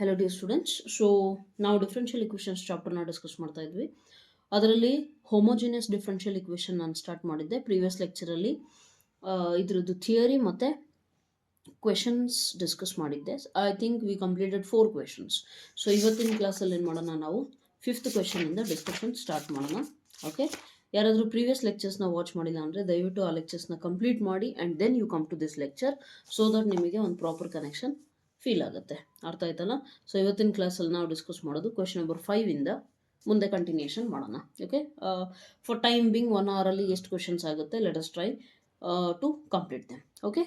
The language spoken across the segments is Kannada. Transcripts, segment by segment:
Hello dear students. So now differential equations chapter na discuss ಮಾಡ್ತಾ ಇದ್ವಿ. ಅದರಲ್ಲಿ homogeneous differential equation ನಾನು ಸ್ಟಾರ್ಟ್ ಮಾಡಿದ್ದೆ ಪ್ರೀವಿಯಸ್ ಲೆಕ್ಚರ್ ಅಲ್ಲಿ. ಇದ್ರದ್ದು ಥಿಯರಿ ಮತ್ತೆ ಕ್ವೆಶನ್ಸ್ ಡಿಸ್ಕಸ್ ಮಾಡಿದ್ದೆ. I think we completed 4 questions. So ಇವತ್ತಿನ ಕ್ಲಾಸಲ್ಲಿ ಏನು ಮಾಡೋಣ, ನಾವು 5th ಕ್ವೆಶನ್ ಇಂದ ಡಿಸ್ಕಷನ್ ಸ್ಟಾರ್ಟ್ ಮಾಡೋಣ. ಓಕೆ, ಯಾರಾದರೂ ಪ್ರೀವಿಯಸ್ ಲೆಕ್ಚರ್ಸ್ನ ವಾಚ್ ಮಾಡಿಲ್ಲ ಅಂದರೆ ದಯವಿಟ್ಟು ಆ ಲೆಕ್ಚರ್ಸ್ನ ಕಂಪ್ಲೀಟ್ ಮಾಡಿ and then you come to this lecture so that ನಿಮಗೆ ಒಂದು ಪ್ರಾಪರ್ ಕನೆಕ್ಷನ್ ಫೀಲ್ ಆಗುತ್ತೆ. ಅರ್ಥ ಆಯ್ತಲ್ಲ? ಸೊ ಇವತ್ತಿನ ಕ್ಲಾಸಲ್ಲಿ ನಾವು ಡಿಸ್ಕಸ್ ಮಾಡೋದು ಕ್ವೆಶನ್ ನಂಬರ್ 5 ಇಂದ ಮುಂದೆ ಕಂಟಿನ್ಯೂಷನ್ ಮಾಡೋಣ. ಓಕೆ, ಫಾರ್ ಟೈಮ್ ಬಿಂಗ್ 1 ಅವರಲ್ಲಿ ಎಷ್ಟು ಕ್ವೆಶನ್ಸ್ ಆಗುತ್ತೆ, let us try to complete them. Okay,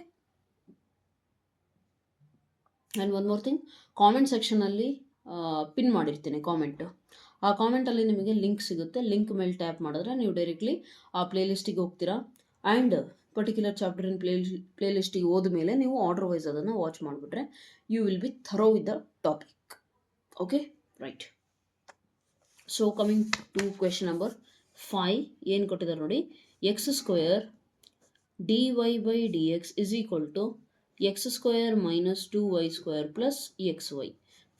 and one more thing, comment ಸೆಕ್ಷನಲ್ಲಿ ಪಿನ್ ಮಾಡಿರ್ತೀನಿ ಕಾಮೆಂಟು. ಆ ಕಾಮೆಂಟಲ್ಲಿ ನಿಮಗೆ ಲಿಂಕ್ ಸಿಗುತ್ತೆ. ಲಿಂಕ್ ಮೇಲೆ ಟ್ಯಾಪ್ ಮಾಡಿದ್ರೆ ನೀವು ಡೈರೆಕ್ಟ್ಲಿ ಆ ಪ್ಲೇಲಿಸ್ಟಿಗೆ ಹೋಗ್ತೀರಾ ಆ್ಯಂಡ್ ಪರ್ಟಿಕ್ಯುಲರ್ ಚಾಪ್ಟರ್ ಇನ್ ಪ್ಲೇಲಿಸ್ಟಿಗೆ ಹೋದ ಮೇಲೆ ನೀವು ಆರ್ಡರ್ ವೈಸ್ ಅದನ್ನು ವಾಚ್ ಮಾಡಿಬಿಟ್ರೆ you will be thorough with the topic. Okay, right. So coming to question number 5, ಏನು ಕೊಟ್ಟಿದ್ದಾರೆ ನೋಡಿ. X square dy by dx is equal to x square minus 2y square plus xy.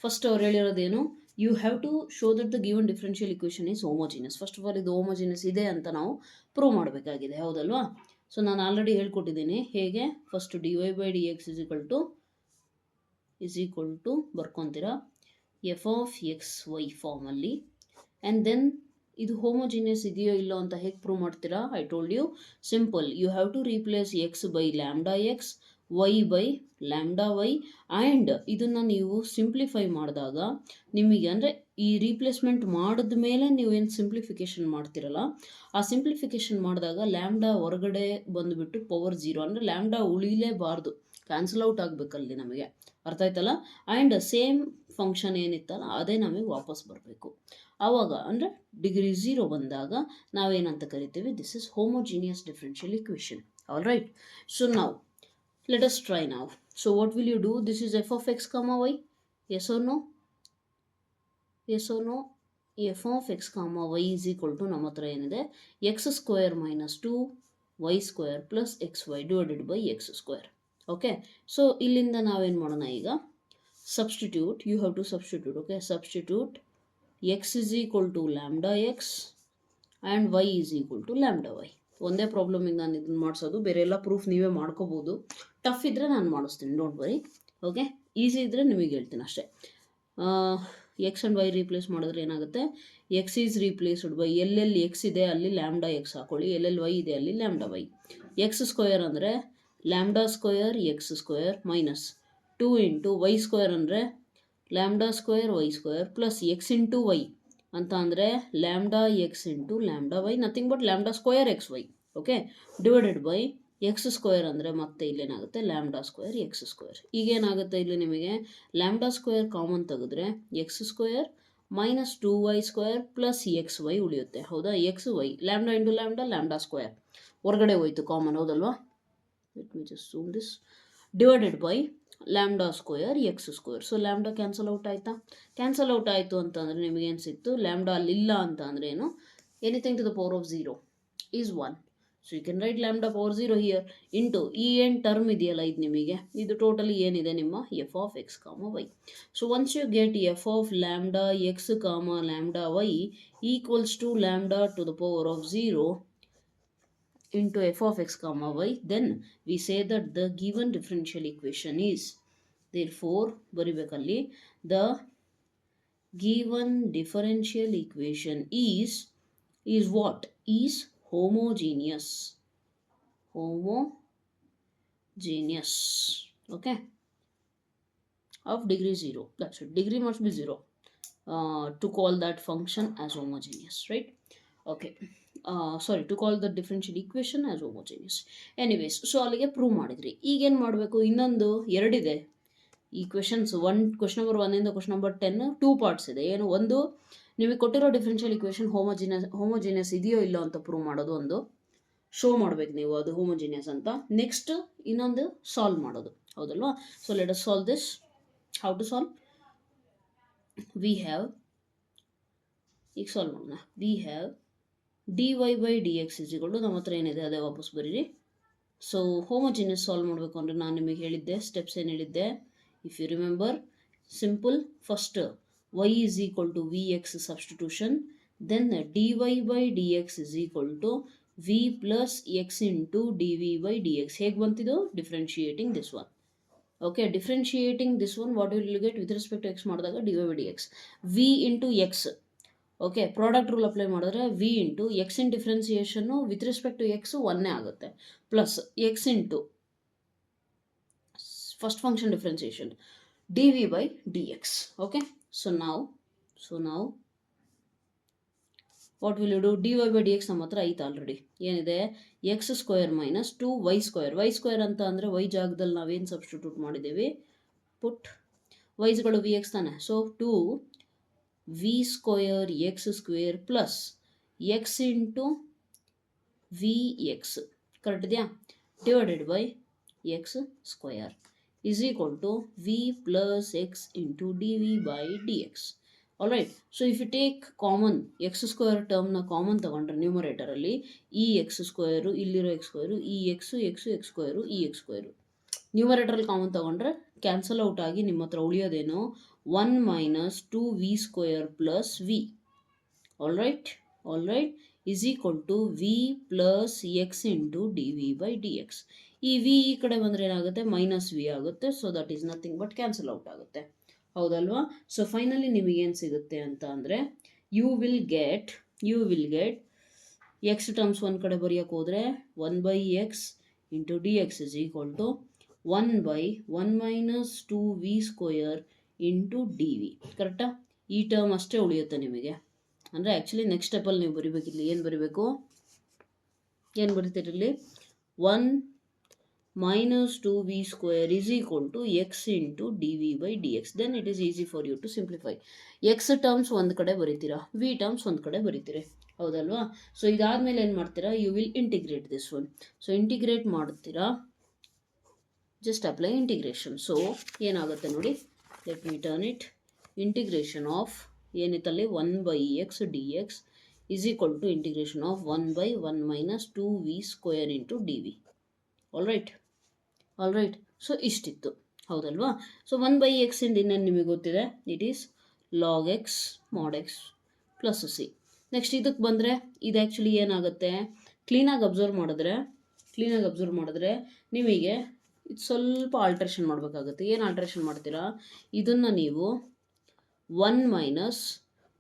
First ಅವ್ರು ಹೇಳಿರೋದೇನು, you have to show that the given differential equation is homogeneous. First of all ಇದು ಹೋಮೋಜಿನಸ್ ಇದೆ ಅಂತ ನಾವು ಪ್ರೂವ್ ಮಾಡಬೇಕಾಗಿದೆ, ಹೌದಲ್ವಾ? ಸೊ ನಾನು ಆಲ್ರೆಡಿ ಹೇಳ್ಕೊಟ್ಟಿದ್ದೀನಿ ಹೇಗೆ. First dy by dx is equal to ಬರ್ಕೊತೀರಾ f of x y formally. And then ಇದು ಹೋಮೋಜಿನಿಯಸ್ ಇದೆಯೋ ಇಲ್ಲೋ ಅಂತ ಹೇಗೆ ಪ್ರೂವ್ ಮಾಡ್ತೀರಾ? I told you, simple. You have to replace x by lambda x, y by lambda y. And ಇದನ್ನು ನೀವು ಸಿಂಪ್ಲಿಫೈ ಮಾಡಿದಾಗ ನಿಮಗೆ, ಅಂದರೆ ಈ ರೀಪ್ಲೇಸ್ಮೆಂಟ್ ಮಾಡಿದ ಮೇಲೆ ನೀವೇನು ಸಿಂಪ್ಲಿಫಿಕೇಶನ್ ಮಾಡ್ತಿರಲ್ಲ, ಆ ಸಿಂಪ್ಲಿಫಿಕೇಶನ್ ಮಾಡಿದಾಗ ಲ್ಯಾಂಬ್ಡಾ ಹೊರಗಡೆ ಬಂದುಬಿಟ್ಟು ಪವರ್ 0, ಅಂದರೆ ಲ್ಯಾಂಬ್ಡಾ ಉಳಿಲೇಬಾರ್ದು, ಕ್ಯಾನ್ಸಲ್ ಔಟ್ ಆಗಬೇಕಲ್ಲಿ ನಮಗೆ. ಅರ್ಥ ಆಯ್ತಲ್ಲ? ಆ್ಯಂಡ್ ಸೇಮ್ ಫಂಕ್ಷನ್ ಏನಿತ್ತಲ್ಲ ಅದೇ ನಮಗೆ ವಾಪಸ್ ಬರಬೇಕು. ಆವಾಗ ಅಂದರೆ ಡಿಗ್ರಿ 0 ಬಂದಾಗ ನಾವೇನಂತ ಕರಿತೀವಿ, this is homogeneous differential equation. All right. So ನಾವು let us try now. So what will you do? This is f of x comma y. Yes or no? Yes or no? f of x comma y is equal to ನಮ್ಮ ಹತ್ರ ಏನಿದೆ, x square minus 2y square plus xy divided by x square. Okay, so ಇಲ್ಲಿಂದ ನಾವೇನು ಮಾಡೋಣ ಈಗ, substitute. You have to substitute. Okay, substitute x is equal to lambda x and y is equal to lambda y. ಒಂದೇ ಪ್ರಾಬ್ಲಮಿಗೆ ನಾನು ಇದನ್ನು ಮಾಡಿಸೋದು, ಬೇರೆ ಎಲ್ಲ ಪ್ರೂಫ್ ನೀವೇ ಮಾಡ್ಕೋಬೋದು. ಟಫ್ ಇದ್ದರೆ ನಾನು ಮಾಡಿಸ್ತೀನಿ, ಡೋಂಟ್ ವರಿ. ಓಕೆ, ಈಸಿ ಇದ್ದರೆ ನಿಮಗೆ ಹೇಳ್ತೀನಿ ಅಷ್ಟೇ. ಎಕ್ಸ್ ಆ್ಯಂಡ್ ವೈ ರೀಪ್ಲೇಸ್ ಮಾಡಿದ್ರೆ ಏನಾಗುತ್ತೆ, ಎಕ್ಸ್ ಈಸ್ ರೀಪ್ಲೇಸ್ಡ್ ಬೈ ಎಲ್ಲೆಲ್ಲಿ ಎಕ್ಸ್ ಇದೆ ಅಲ್ಲಿ ಲ್ಯಾಂಬ್ಡಾ ಎಕ್ಸ್ ಹಾಕೊಳ್ಳಿ, ಎಲ್ಲೆಲ್ಲಿ ವೈ ಇದೆ ಅಲ್ಲಿ ಲ್ಯಾಂಬ್ಡಾ ವೈ. ಎಕ್ಸ್ ಸ್ಕ್ವೇರ್ ಅಂದರೆ lambda square x square minus 2 into y square ಅಂದರೆ lambda square y square plus x into y ಅಂತ ಅಂದರೆ lambda x into lambda y, nothing but lambda square x y. Okay, divided by x square ಅಂದರೆ ಮತ್ತೆ ಇಲ್ಲೇನಾಗುತ್ತೆ ಲ್ಯಾಂಬ್ಡಾ ಸ್ಕ್ವೇರ್ ಎಕ್ಸ್ ಸ್ಕ್ವೇರ್. ಈಗೇನಾಗುತ್ತೆ ಇಲ್ಲಿ ನಿಮಗೆ ಲ್ಯಾಂಬ್ಡಾ ಸ್ಕ್ವೇರ್ ಕಾಮನ್ ತೆಗೆದ್ರೆ x square minus 2y square plus x y ಉಳಿಯುತ್ತೆ, ಹೌದಾ? X y lambda into lambda, lambda square ಹೊರಗಡೆ ಹೋಯ್ತು ಕಾಮನ್, ಹೌದಲ್ವಾ? Let me just zoom this. Divided by lambda square x square. So lambda cancel out ಆಯಿತಾ? ಕ್ಯಾನ್ಸಲ್ ಔಟ್ ಆಯಿತು ಅಂತಂದರೆ ನಿಮಗೇನು ಸಿಕ್ತು, ಲ್ಯಾಂಬ್ಡಾ ಅಲ್ಲಿಲ್ಲ ಅಂತ ಅಂದರೆ ಏನು, anything to the power of 0 is 1. So you can write lambda power 0 here into ಈ ಏನು ಟರ್ಮ್ ಇದೆಯಲ್ಲ ಇದು ನಿಮಗೆ, ಇದು ಟೋಟಲಿ ಏನಿದೆ ನಿಮ್ಮ f of x comma y. So once you get f of lambda x comma lambda y equals to lambda to the power of 0 into f of x comma y, then we say that the given differential equation is, therefore ಬರಿಬೇಕಲ್ಲಿ, the given differential equation is what? Is homogeneous. Homogeneous. Okay, of degree 0. That's it. Degree must be 0 to call that function as homogeneous, right? Okay, sorry, to call the differential equation as homogeneous. Anyways, so ಅಲ್ಲಿಗೆ ಪ್ರೂವ್ ಮಾಡಿದ್ರಿ. ಈಗೇನು ಮಾಡಬೇಕು, ಇನ್ನೊಂದು 2 ಇದೆ ಈ ಕ್ವೆಶನ್ಸ್. ಕ್ವೆಶನ್ ನಂಬರ್ 1 ಇಂದ ಕ್ವೆಶನ್ ನಂಬರ್ 10 2 ಪಾರ್ಟ್ಸ್ ಇದೆ. ಏನು, ಒಂದು ನಿಮಗೆ ಕೊಟ್ಟಿರೋ ಡಿಫ್ರೆನ್ಷಿಯಲ್ ಈಕ್ವೇಷನ್ ಹೋಮೋಜಿನಿಯಸ್ ಇದೆಯೋ ಇಲ್ಲೋ ಅಂತ ಪ್ರೂವ್ ಮಾಡೋದು, ಒಂದು ಶೋ ಮಾಡಬೇಕು ನೀವು ಅದು ಹೋಮೋಜಿನಿಯಸ್ ಅಂತ. ನೆಕ್ಸ್ಟ್ ಇನ್ನೊಂದು ಸಾಲ್ವ್ ಮಾಡೋದು, ಹೌದಲ್ವಾ? So let us solve this. How to solve? We have, ಈಗ ಸಾಲ್ವ್ ಮಾಡೋಣ. We have dy by dx is equal to, ನಮ್ಮ ಹತ್ರ ಏನಿದೆ ಅದೇ ವಾಪಸ್ ಬರೀರಿ. ಸೊ ಹೋಮೋಜಿನಿಯಸ್ ಸಾಲ್ವ್ ಮಾಡಬೇಕು ಅಂದರೆ ನಾನು ನಿಮಗೆ ಹೇಳಿದ್ದೆ ಸ್ಟೆಪ್ಸ್ ಏನು ಹೇಳಿದ್ದೆ, if you remember, simple. First y is equal to vx substitution, then dy by dx is equal to v plus x into dv by dx. ಹೇಗೆ ಬಂತಿದ್ದು? Differentiating this one. Okay, differentiating this one what will get with respect to x ಮಾಡಿದಾಗ dy by dx v into x. Okay, product rule apply ಮಾಡಿದ್ರೆ ವಿ ಇಂಟು ಎಕ್ಸ್ ಇನ್ ಡಿಫ್ರೆನ್ಸಿಯೇಷನ್ನು ವಿತ್ ರೆಸ್ಪೆಕ್ಟ್ ಟು ಎಕ್ಸ್ ಒನ್ನೇ ಆಗುತ್ತೆ, plus x into first function differentiation d v by d x. Okay, so ನಾವು what will you do? D y by d x ನಮ್ಮ ಹತ್ರ ಐತೆ ಆಲ್ರೆಡಿ. ಏನಿದೆ? X square minus 2y². ಅಂತ ಅಂದರೆ ವೈ ಜಾಗದಲ್ಲಿ ನಾವೇನು ಸಬ್ಸ್ಟಿಟ್ಯೂಟ್ ಮಾಡಿದ್ದೀವಿ? ಪುಟ್ ವೈಸ್ಗಳು ವಿ ಎಕ್ಸ್ ತಾನೆ. So 2v² x² plus x into v x, correct ಇದೆಯಾ? Divided by x square is equal to v plus x into dv by dx. Alright, so if you take common x square term na common ತಗೊಂಡ್ರೆ ನ್ಯೂಮರೇಟರ್ ಅಲ್ಲಿ ಈ ಎಕ್ಸ್ ಸ್ಕ್ವೇರು, ಇಲ್ಲಿರೋ ಎಕ್ಸ್ ಸ್ಕ್ವೇರು, ಈ ಎಕ್ಸ್ ಸ್ಕ್ವೇರು, ಈ ಎಕ್ಸ್ ಸ್ಕ್ವೇರು ನ್ಯೂಮರೇಟರಲ್ಲಿ ಕಾಮನ್ ತಗೊಂಡ್ರೆ ಕ್ಯಾನ್ಸಲ್ ಔಟ್ ಆಗಿ ನಿಮ್ಮ ಹತ್ರ ಉಳಿಯೋದೇನು? 1 minus 2v² plus v. Alright is equal to v plus x into dv by dx. ಈ ವಿ ಈ ಕಡೆ ಬಂದರೆ ಏನಾಗುತ್ತೆ? ಮೈನಸ್ ವಿ ಆಗುತ್ತೆ. So that is nothing but cancel out ಆಗುತ್ತೆ, ಹೌದಲ್ವಾ? ಸೊ ಫೈನಲಿ ನಿಮಗೇನು ಸಿಗುತ್ತೆ ಅಂತ ಅಂದರೆ you will get x terms ಒಂದು ಕಡೆ ಬರೆಯೋಕೆ ಹೋದರೆ 1/x into d x is equal to 1/1 minus 2v² into d v. ಕರೆಕ್ಟಾ? ಈ ಟರ್ಮ್ ಅಷ್ಟೇ ಉಳಿಯುತ್ತೆ ನಿಮಗೆ. ಅಂದರೆ ಆ್ಯಕ್ಚುಲಿ ನೆಕ್ಸ್ಟ್ ಸ್ಟೆಪ್ಪಲ್ಲಿ ನೀವು ಬರಿಬೇಕಿಲ್ಲ. ಏನು ಬರಿಬೇಕು? ಏನು ಬರಿತೀರಲ್ಲಿ? 1 minus 2v² is equal to x into dv by dx. Then it is easy for you to simplify. x terms ಒಂದು ಕಡೆ ಬರೀತೀರಾ, v ಟರ್ಮ್ಸ್ ಒಂದು ಕಡೆ ಬರೀತೀರಿ, ಹೌದಲ್ವಾ? ಸೊ ಇದಾದಮೇಲೆ ಏನು ಮಾಡ್ತೀರಾ? You will integrate this one. So integrate ಮಾಡ್ತೀರಾ, ಜಸ್ಟ್ ಅಪ್ಲೈ ಇಂಟಿಗ್ರೇಷನ್. ಸೊ ಏನಾಗುತ್ತೆ ನೋಡಿ, let me turn it. Integration of ಏನಿತ್ತಲ್ಲಿ 1/x dx is equal to integration of 1/1 minus 2v² into dv. All right, so ಇಷ್ಟಿತ್ತು, ಹೌದಲ್ವಾ? ಸೊ 1/x ಇಂದ ಇನ್ನೇನು ನಿಮಗೆ ಗೊತ್ತಿದೆ? ಇಟ್ ಈಸ್ ಲಾಗ್ ಎಕ್ಸ್ ಮಾಡ್ ಎಕ್ಸ್ ಪ್ಲಸ್ ಸಿ. ನೆಕ್ಸ್ಟ್ ಇದಕ್ಕೆ ಬಂದರೆ ಇದು ಆ್ಯಕ್ಚುಲಿ ಏನಾಗುತ್ತೆ? ಕ್ಲೀನಾಗಿ ಅಬ್ಸರ್ವ್ ಮಾಡಿದ್ರೆ ನಿಮಗೆ ಇದು ಸ್ವಲ್ಪ ಆಲ್ಟ್ರೇಷನ್ ಮಾಡಬೇಕಾಗುತ್ತೆ. ಏನು ಆಲ್ಟ್ರೇಷನ್ ಮಾಡ್ತೀರಾ? ಇದನ್ನು ನೀವು 1 minus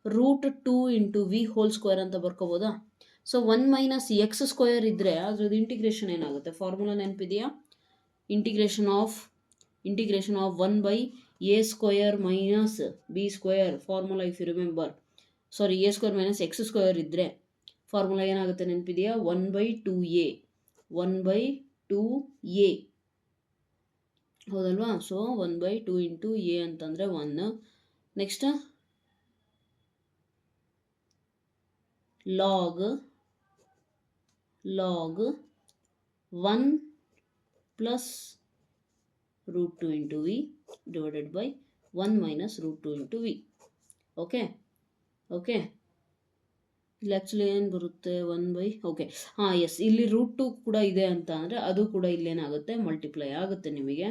√2 into v whole square ಅಂತ ಬರ್ಕೋಬೋದಾ? ಸೊ 1 ಮೈನಸ್ ಎಕ್ಸ್ ಸ್ಕ್ವೇರ್ ಇದ್ದರೆ ಅದ್ರದ್ದು ಇಂಟಿಗ್ರೇಷನ್ ಏನಾಗುತ್ತೆ? ಫಾರ್ಮುಲಾ ನೆನಪಿದೆಯಾ? Integration of 1/a² minus b². Formula if you remember, sorry a² minus x² ಇದ್ದರೆ ಫಾರ್ಮುಲಾ ಏನಾಗುತ್ತೆ ನೆನಪಿದೆಯಾ? 1/2a, ಹೌದಲ್ವಾ? ಸೊ 1/2 ಇಂಟು ಎ ಅಂತಂದರೆ 1. Next log 1 plus √2 into v divided by 1 minus √2 into v. Okay, ಇಲ್ಲಿ ಆ್ಯಕ್ಚುಲಿ ಏನು ಬರುತ್ತೆ? 1/, ಓಕೆ, ಹಾಂ ಎಸ್, ಇಲ್ಲಿ √2 ಕೂಡ ಇದೆ ಅಂತ ಅಂದರೆ ಅದು ಕೂಡ ಇಲ್ಲೇನಾಗುತ್ತೆ? ಮಲ್ಟಿಪ್ಲೈ ಆಗುತ್ತೆ ನಿಮಗೆ,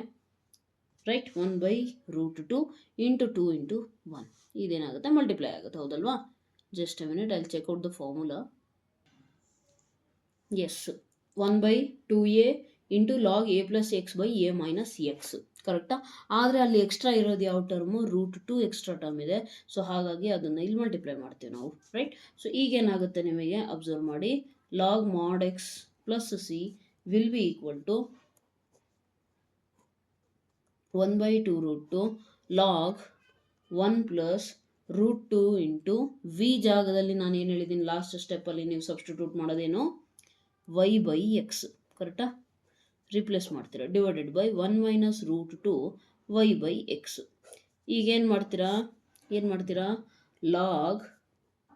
ರೈಟ್? 1/√2 ಇಂಟು 2 ಇಂಟು 1 ಇದೇನಾಗುತ್ತೆ? ಮಲ್ಟಿಪ್ಲೈ ಆಗುತ್ತೆ, ಹೌದಲ್ವಾ? Just a minute, I will check out the formula. Yes, 1/2a into log a plus x by a minus x, ಕರೆಕ್ಟಾ? ಆದರೆ ಅಲ್ಲಿ ಎಕ್ಸ್ಟ್ರಾ ಇರೋದು ಯಾವ ಟರ್ಮು? √2 ಎಕ್ಸ್ಟ್ರಾ ಟರ್ಮ್ ಇದೆ. ಸೊ ಹಾಗಾಗಿ ಅದನ್ನು ಇಲ್ಲಿ ಮಲ್ಟಿಪ್ಲೈ ಮಾಡ್ತೀವಿ ನಾವು, ರೈಟ್? ಸೊ ಈಗೇನಾಗುತ್ತೆ ನಿಮಗೆ? ಅಬ್ಸರ್ವ್ ಮಾಡಿ, log mod x plus c will be equal to 1/2√2 log 1 plus √2 into v ಜಾಗದಲ್ಲಿ ನಾನು ಏನು ಹೇಳಿದ್ದೀನಿ ಲಾಸ್ಟ್ ಸ್ಟೆಪ್ಪಲ್ಲಿ? ನೀವು ಸಬ್ಸ್ಟಿಟ್ಯೂಟ್ ಮಾಡೋದೇನು? y/x, ಕರೆಕ್ಟಾ? ರಿಪ್ಲೇಸ್ ಮಾಡ್ತೀರಾ, ಡಿವೈಡೆಡ್ ಬೈ 1 ಮೈನಸ್ √2 y/x. ಈಗೇನು ಮಾಡ್ತೀರಾ? Log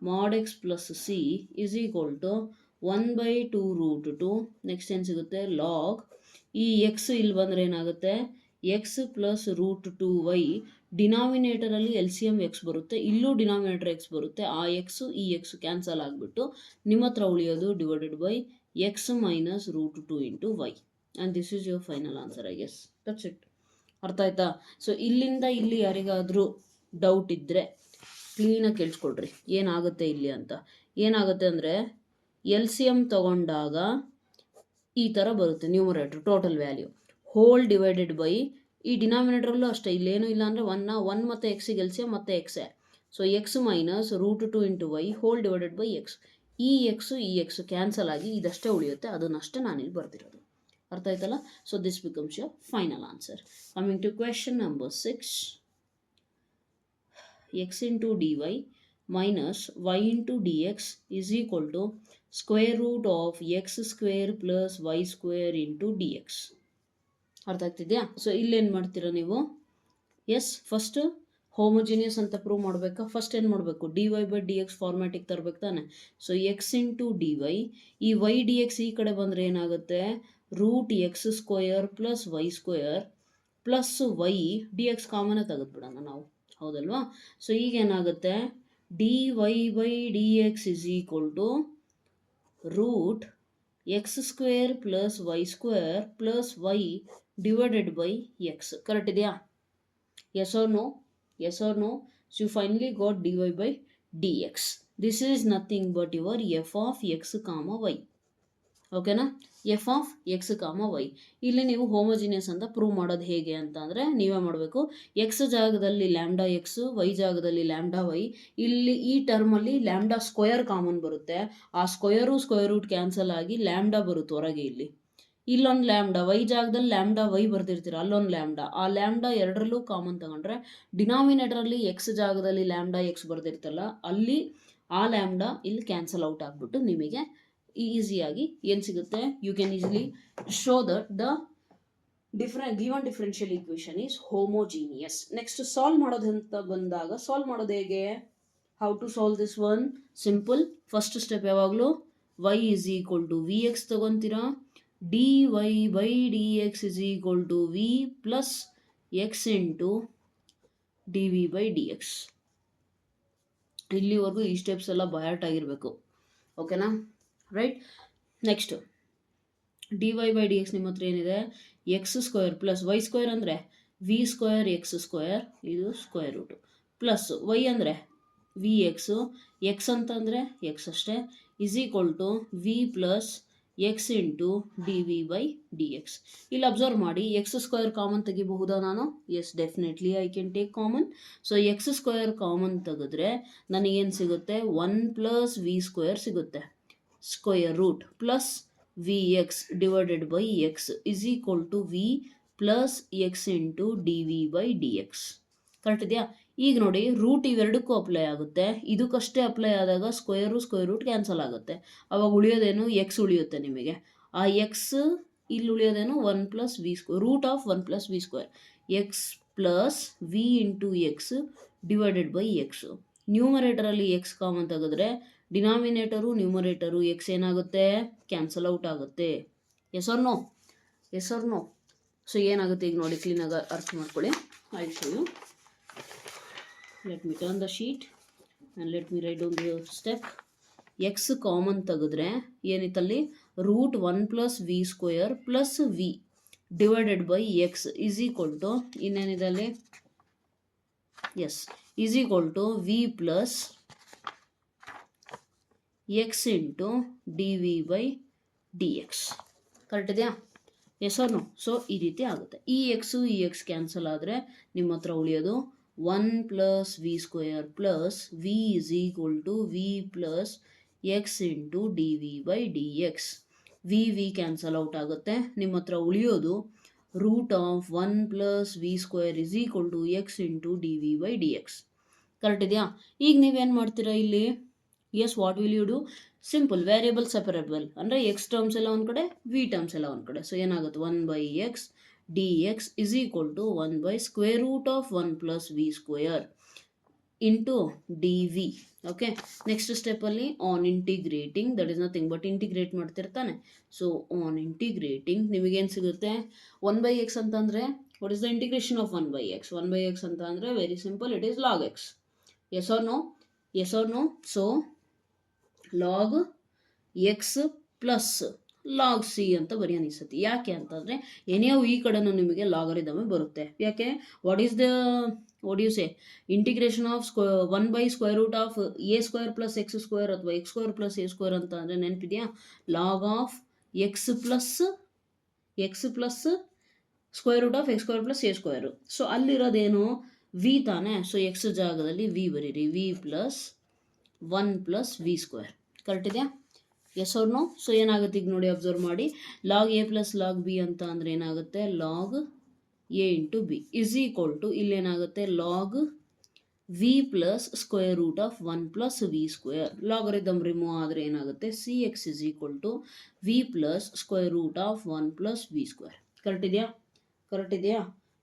mod x plus c is equal to 1/2√2. Next ಏನು ಸಿಗುತ್ತೆ? ಲಾಗ್ ಈ ಎಕ್ಸ್ ಇಲ್ಲಿ ಬಂದರೆ ಏನಾಗುತ್ತೆ? X plus √2y. ಡಿನಾಮಿನೇಟರಲ್ಲಿ ಎಲ್ ಸಿ ಎಮ್ ಎಕ್ಸ್ ಬರುತ್ತೆ, ಇಲ್ಲೂ ಡಿನಾಮಿನೇಟರ್ ಎಕ್ಸ್ ಬರುತ್ತೆ. ಆ ಎಕ್ಸು ಈ ಎಕ್ಸ್ ಕ್ಯಾನ್ಸಲ್ ಆಗಿಬಿಟ್ಟು ನಿಮ್ಮ ಹತ್ರ ಉಳಿಯೋದು divided by x minus √2 into y. And this is your final answer, I guess. That's it. ಅರ್ಥ ಆಯ್ತಾ? ಸೊ ಇಲ್ಲಿಂದ ಇಲ್ಲಿ ಯಾರಿಗಾದರೂ ಡೌಟ್ ಇದ್ದರೆ ಕ್ಲೀನಾಗಿ ಕೇಳಿಸ್ಕೊಳ್ರಿ ಏನಾಗುತ್ತೆ ಇಲ್ಲಿ ಅಂತ. ಏನಾಗುತ್ತೆ ಅಂದರೆ ಎಲ್ ಸಿ ಎಮ್ ತಗೊಂಡಾಗ ಈ ಥರ ಬರುತ್ತೆ numerator total value whole divided by ಈ ಡಿನಾಮಿನೇಟ್ರಲ್ಲೂ ಅಷ್ಟೇ, ಇಲ್ಲೇನೂ ಇಲ್ಲ ಅಂದರೆ ಒನ್ ಮತ್ತು ಎಕ್ಸಿಗೆ ಎಲ್ ಸಿ ಎಮ್ ಮತ್ತು ಎಕ್ಸೇ. So x minus √2 into y whole divided by x. ಈ ಎಕ್ಸ್ ಕ್ಯಾನ್ಸಲ್ ಆಗಿ ಇದಷ್ಟೇ ಉಳಿಯುತ್ತೆ, ಅದನ್ನಷ್ಟೇ ನಾನಿಲ್ಲಿ ಬರ್ದಿರೋದು. ಅರ್ಥ ಆಯ್ತಲ್ಲ? So this becomes your final answer. Coming to question number 6, x into dy minus y into dx is equal to square root of x square plus y square into dx. ಅರ್ಥ ಆಗ್ತಿದೆಯಾ? ಸೊ ಇಲ್ಲೇನು ಮಾಡ್ತೀರಾ ನೀವು? ಎಸ್, ಫಸ್ಟ್ ಹೋಮೋಜಿನಿಯಸ್ ಅಂತ ಪ್ರೂವ್ ಮಾಡಬೇಕಾ? ಫಸ್ಟ್ ಏನು ಮಾಡಬೇಕು? dy ಬೈ ಡಿ ಎಕ್ಸ್ ಫಾರ್ಮ್ಯಾಟಿಗೆ ತರಬೇಕು ತಾನೆ. So x into d y, ಈ ವೈ ಡಿ ಎಕ್ಸ್ ಈ ಕಡೆ ಬಂದರೆ ಏನಾಗುತ್ತೆ? √x² plus y square plus y d x ಕಾಮನೇ ತೆಗೆದುಬಿಡೋಣ ನಾವು, ಹೌದಲ್ವಾ? ಸೊ ಈಗ ಏನಾಗುತ್ತೆ? dy by d x is equal to √x² plus y square plus y divided by x. Correct ಇದೆಯಾ? Yes or no? Yes or no? So you finally got dy by d x. This is nothing but your f of x comma y. ಓಕೆನಾ? F of x comma y. ಇಲ್ಲಿ ನೀವು ಹೋಮೋಜಿನಿಯಸ್ ಅಂತ ಪ್ರೂವ್ ಮಾಡೋದು ಹೇಗೆ ಅಂತ ಅಂದರೆ ನೀವೇ ಮಾಡಬೇಕು. ಎಕ್ಸ್ ಜಾಗದಲ್ಲಿ ಲ್ಯಾಂಬ್ಡಾ ಎಕ್ಸ್, ವೈ ಜಾಗದಲ್ಲಿ ಲ್ಯಾಂಬ್ಡಾ ವೈ. ಇಲ್ಲಿ ಈ ಟರ್ಮಲ್ಲಿ ಲ್ಯಾಂಬ್ಡಾ ಸ್ಕ್ವೇರ್ ಕಾಮನ್ ಬರುತ್ತೆ, ಆ ಸ್ಕ್ವೇರ್ ರೂಟ್ ಕ್ಯಾನ್ಸಲ್ ಆಗಿ ಲ್ಯಾಂಬ್ಡಾ ಬರುತ್ತೆ ಹೊರಗೆ. ಇಲ್ಲೊಂದು ಲ್ಯಾಂಬ್ಡಾ, ವೈ ಜಾಗದಲ್ಲಿ ಲ್ಯಾಂಬ್ಡಾ ವೈ ಬರ್ತಿರ್ತೀರ, ಅಲ್ಲೊಂದು ಲ್ಯಾಂಬ್ಡಾ. ಆ ಲ್ಯಾಂಬ್ಡಾ ಎರಡರಲ್ಲೂ ಕಾಮನ್ ತಗೊಂಡ್ರೆ ಡಿನಾಮಿನೇಟರಲ್ಲಿ ಎಕ್ಸ್ ಜಾಗದಲ್ಲಿ ಲ್ಯಾಂಬ್ಡಾ ಎಕ್ಸ್ ಬರ್ದಿರ್ತಲ್ಲ, ಅಲ್ಲಿ ಆ ಲ್ಯಾಂಬ್ಡಾ ಇಲ್ಲಿ ಕ್ಯಾನ್ಸಲ್ ಔಟ್ ಆಗಿಬಿಟ್ಟು ನಿಮಗೆ ಈಸಿಯಾಗಿ ಏನು ಸಿಗುತ್ತೆ? You can easily show that the given differential equation is homogeneous. Next solve ಮಾಡೋದಂತ ಬಂದಾಗ ಸಾಲ್ವ್ ಮಾಡೋದು ಹೇಗೆ? How to solve this one? Simple. First step ಯಾವಾಗಲೂ y is equal to v x ತಗೊತೀರಾ. dy by d x is equal to v plus x into d v by d x. ಇಲ್ಲಿವರೆಗೂ ಈ ಸ್ಟೆಪ್ಸ್ ಎಲ್ಲ ಬಯಾಟ್ ಆಗಿರಬೇಕು. ಓಕೆನಾ? Right. Next dy by d x ನಿಮ್ಮ ಹತ್ರ ಏನಿದೆ? x² ಪ್ಲಸ್ ವೈ ಸ್ಕ್ವೇರ್ ಅಂದರೆ v² x², ಇದು ಸ್ಕ್ವೇರ್ ರೂಟು, ಪ್ಲಸ್ ವೈ ಅಂದರೆ ವಿ ಎಕ್ಸು, ಎಕ್ಸ್ ಅಂತಂದರೆ ಎಕ್ಸ್ ಅಷ್ಟೇ, is equal to v plus x into d v by d x. ಇಲ್ಲಿ ಅಬ್ಸರ್ವ್ ಮಾಡಿ, x² ಕಾಮನ್ ತೆಗಿಬಹುದಾ ನಾನು? Yes, definitely I can take common. So x² common ತೆಗೆದ್ರೆ ನನಗೇನು ಸಿಗುತ್ತೆ? 1 ಪ್ಲಸ್ v² ಸಿಗುತ್ತೆ, square root plus v x divided by x is equal to v plus x into d v by d x. Correct ಇದೆಯಾ? ಈಗ ನೋಡಿ, ರೂಟ್ ಇವೆರಡಕ್ಕೂ ಅಪ್ಲೈ ಆಗುತ್ತೆ. ಇದಕ್ಕಷ್ಟೇ ಅಪ್ಲೈ ಆದಾಗ ಸ್ಕ್ವೇರ್ ರೂಟ್ ಕ್ಯಾನ್ಸಲ್ ಆಗುತ್ತೆ. ಅವಾಗ ಉಳಿಯೋದೇನು? ಎಕ್ಸ್ ಉಳಿಯುತ್ತೆ ನಿಮಗೆ. ಆ ಎಕ್ಸ್ ಇಲ್ಲಿ ಉಳಿಯೋದೇನು? 1 plus v square, root of 1 plus v square, x plus v into x divided by x. ನ್ಯೂಮರೇಟರಲ್ಲಿ ಎಕ್ಸ್ ಕಾಮನ್ ತೆಗೆದ್ರೆ ಡಿನಾಮಿನೇಟರು ನ್ಯೂಮರೇಟರು ಎಕ್ಸ್ ಏನಾಗುತ್ತೆ? ಕ್ಯಾನ್ಸಲ್ ಔಟ್ ಆಗುತ್ತೆ. Yes or no? Yes or no? So ಏನಾಗುತ್ತೆ ಈಗ ನೋಡಿ, ಕ್ಲೀನಾಗಿ ಅರ್ಥ ಮಾಡ್ಕೊಳ್ಳಿ. I show you. Let me turn the sheet and let me write down the step. X common ತೆಗೆದ್ರೆ ಏನಿತ್ತಲ್ಲಿ? √1 plus v square plus v divided by x is equal to ಇನ್ನೇನಿದೆ ಅಲ್ಲಿ? Yes, is equal to v plus x into d v by d x. Correct ಇದೆಯಾ? Yes or no? ಸೊ ಈ ರೀತಿ ಆಗುತ್ತೆ. ಈ ಎಕ್ಸ್ ಕ್ಯಾನ್ಸಲ್ ಆದರೆ ನಿಮ್ಮ ಹತ್ರ ಉಳಿಯೋದು 1 plus v square plus v is equal to v plus x into d v by d x. V cancel out ಆಗುತ್ತೆ. ನಿಮ್ಮ ಹತ್ರ ಉಳಿಯೋದು √1 plus v square is equal to x into d v by d x. Correct ಇದೆಯಾ? ಈಗ ನೀವೇನು ಮಾಡ್ತೀರಾ ಇಲ್ಲಿ? Yes, what will you do? Simple, variable separable ಅಂದರೆ ಎಕ್ಸ್ ಟರ್ಮ್ಸ್ ಎಲ್ಲ ಒಂದು ಕಡೆ, ವಿ ಟರ್ಮ್ಸ್ ಎಲ್ಲ ಒಂದು ಕಡೆ. ಸೊ ಏನಾಗುತ್ತೆ? 1 by x d x is equal to 1 by square root of 1 plus v square into d v. Okay, next ಸ್ಟೆಪ್ಪಲ್ಲಿ on integrating, that is nothing but integrate ಮಾಡ್ತಿರ್ತಾನೆ. ಸೊ ಆನ್ ಇಂಟಿಗ್ರೇಟಿಂಗ್ ನಿಮಗೇನು ಸಿಗುತ್ತೆ? 1 ಬೈ ಎಕ್ಸ್ ಅಂತಂದರೆ what is the integration of 1 by x? 1 by x ಅಂತ ಅಂದರೆ very simple, it is log x. Yes or no? Yes or no? So log x plus log C ಅಂತ ಬರೆಯೋಣ ಈ ಸತಿ. ಯಾಕೆ ಅಂತಂದರೆ ಏನೇವು ಈ ಕಡೆನೂ ನಿಮಗೆ ಲಾಗರಿದಮೇ ಬರುತ್ತೆ. ಯಾಕೆ what is the say integration of 1/√ಆಫ್ a square plus x square ಅಥವಾ x square plus a square ಅಂತ ಅಂದರೆ ನೆನಪಿದೆಯಾ? Log of x plus square root of x square plus a square. So ಅಲ್ಲಿರೋದೇನು ವಿ ತಾನೆ. ಸೊ ಎಕ್ಸ್ ಜಾಗದಲ್ಲಿ ವಿ ಬರೀರಿ, v plus 1 plus v square. Correct ಇದೆಯಾ? Yes or no? ಸೊ ಏನಾಗುತ್ತೆ ಈಗ ನೋಡಿ, ಅಬ್ಸರ್ವ್ ಮಾಡಿ. Log a plus log b ಅಂತ ಅಂದರೆ ಏನಾಗುತ್ತೆ, log a into b is equal to ಇಲ್ಲೇನಾಗುತ್ತೆ log v plus square root of 1 plus v square. Logarithm remove ಆದರೆ ಏನಾಗುತ್ತೆ, C x is equal to v plus square root of 1 plus v square. Correct ಇದೆಯಾ?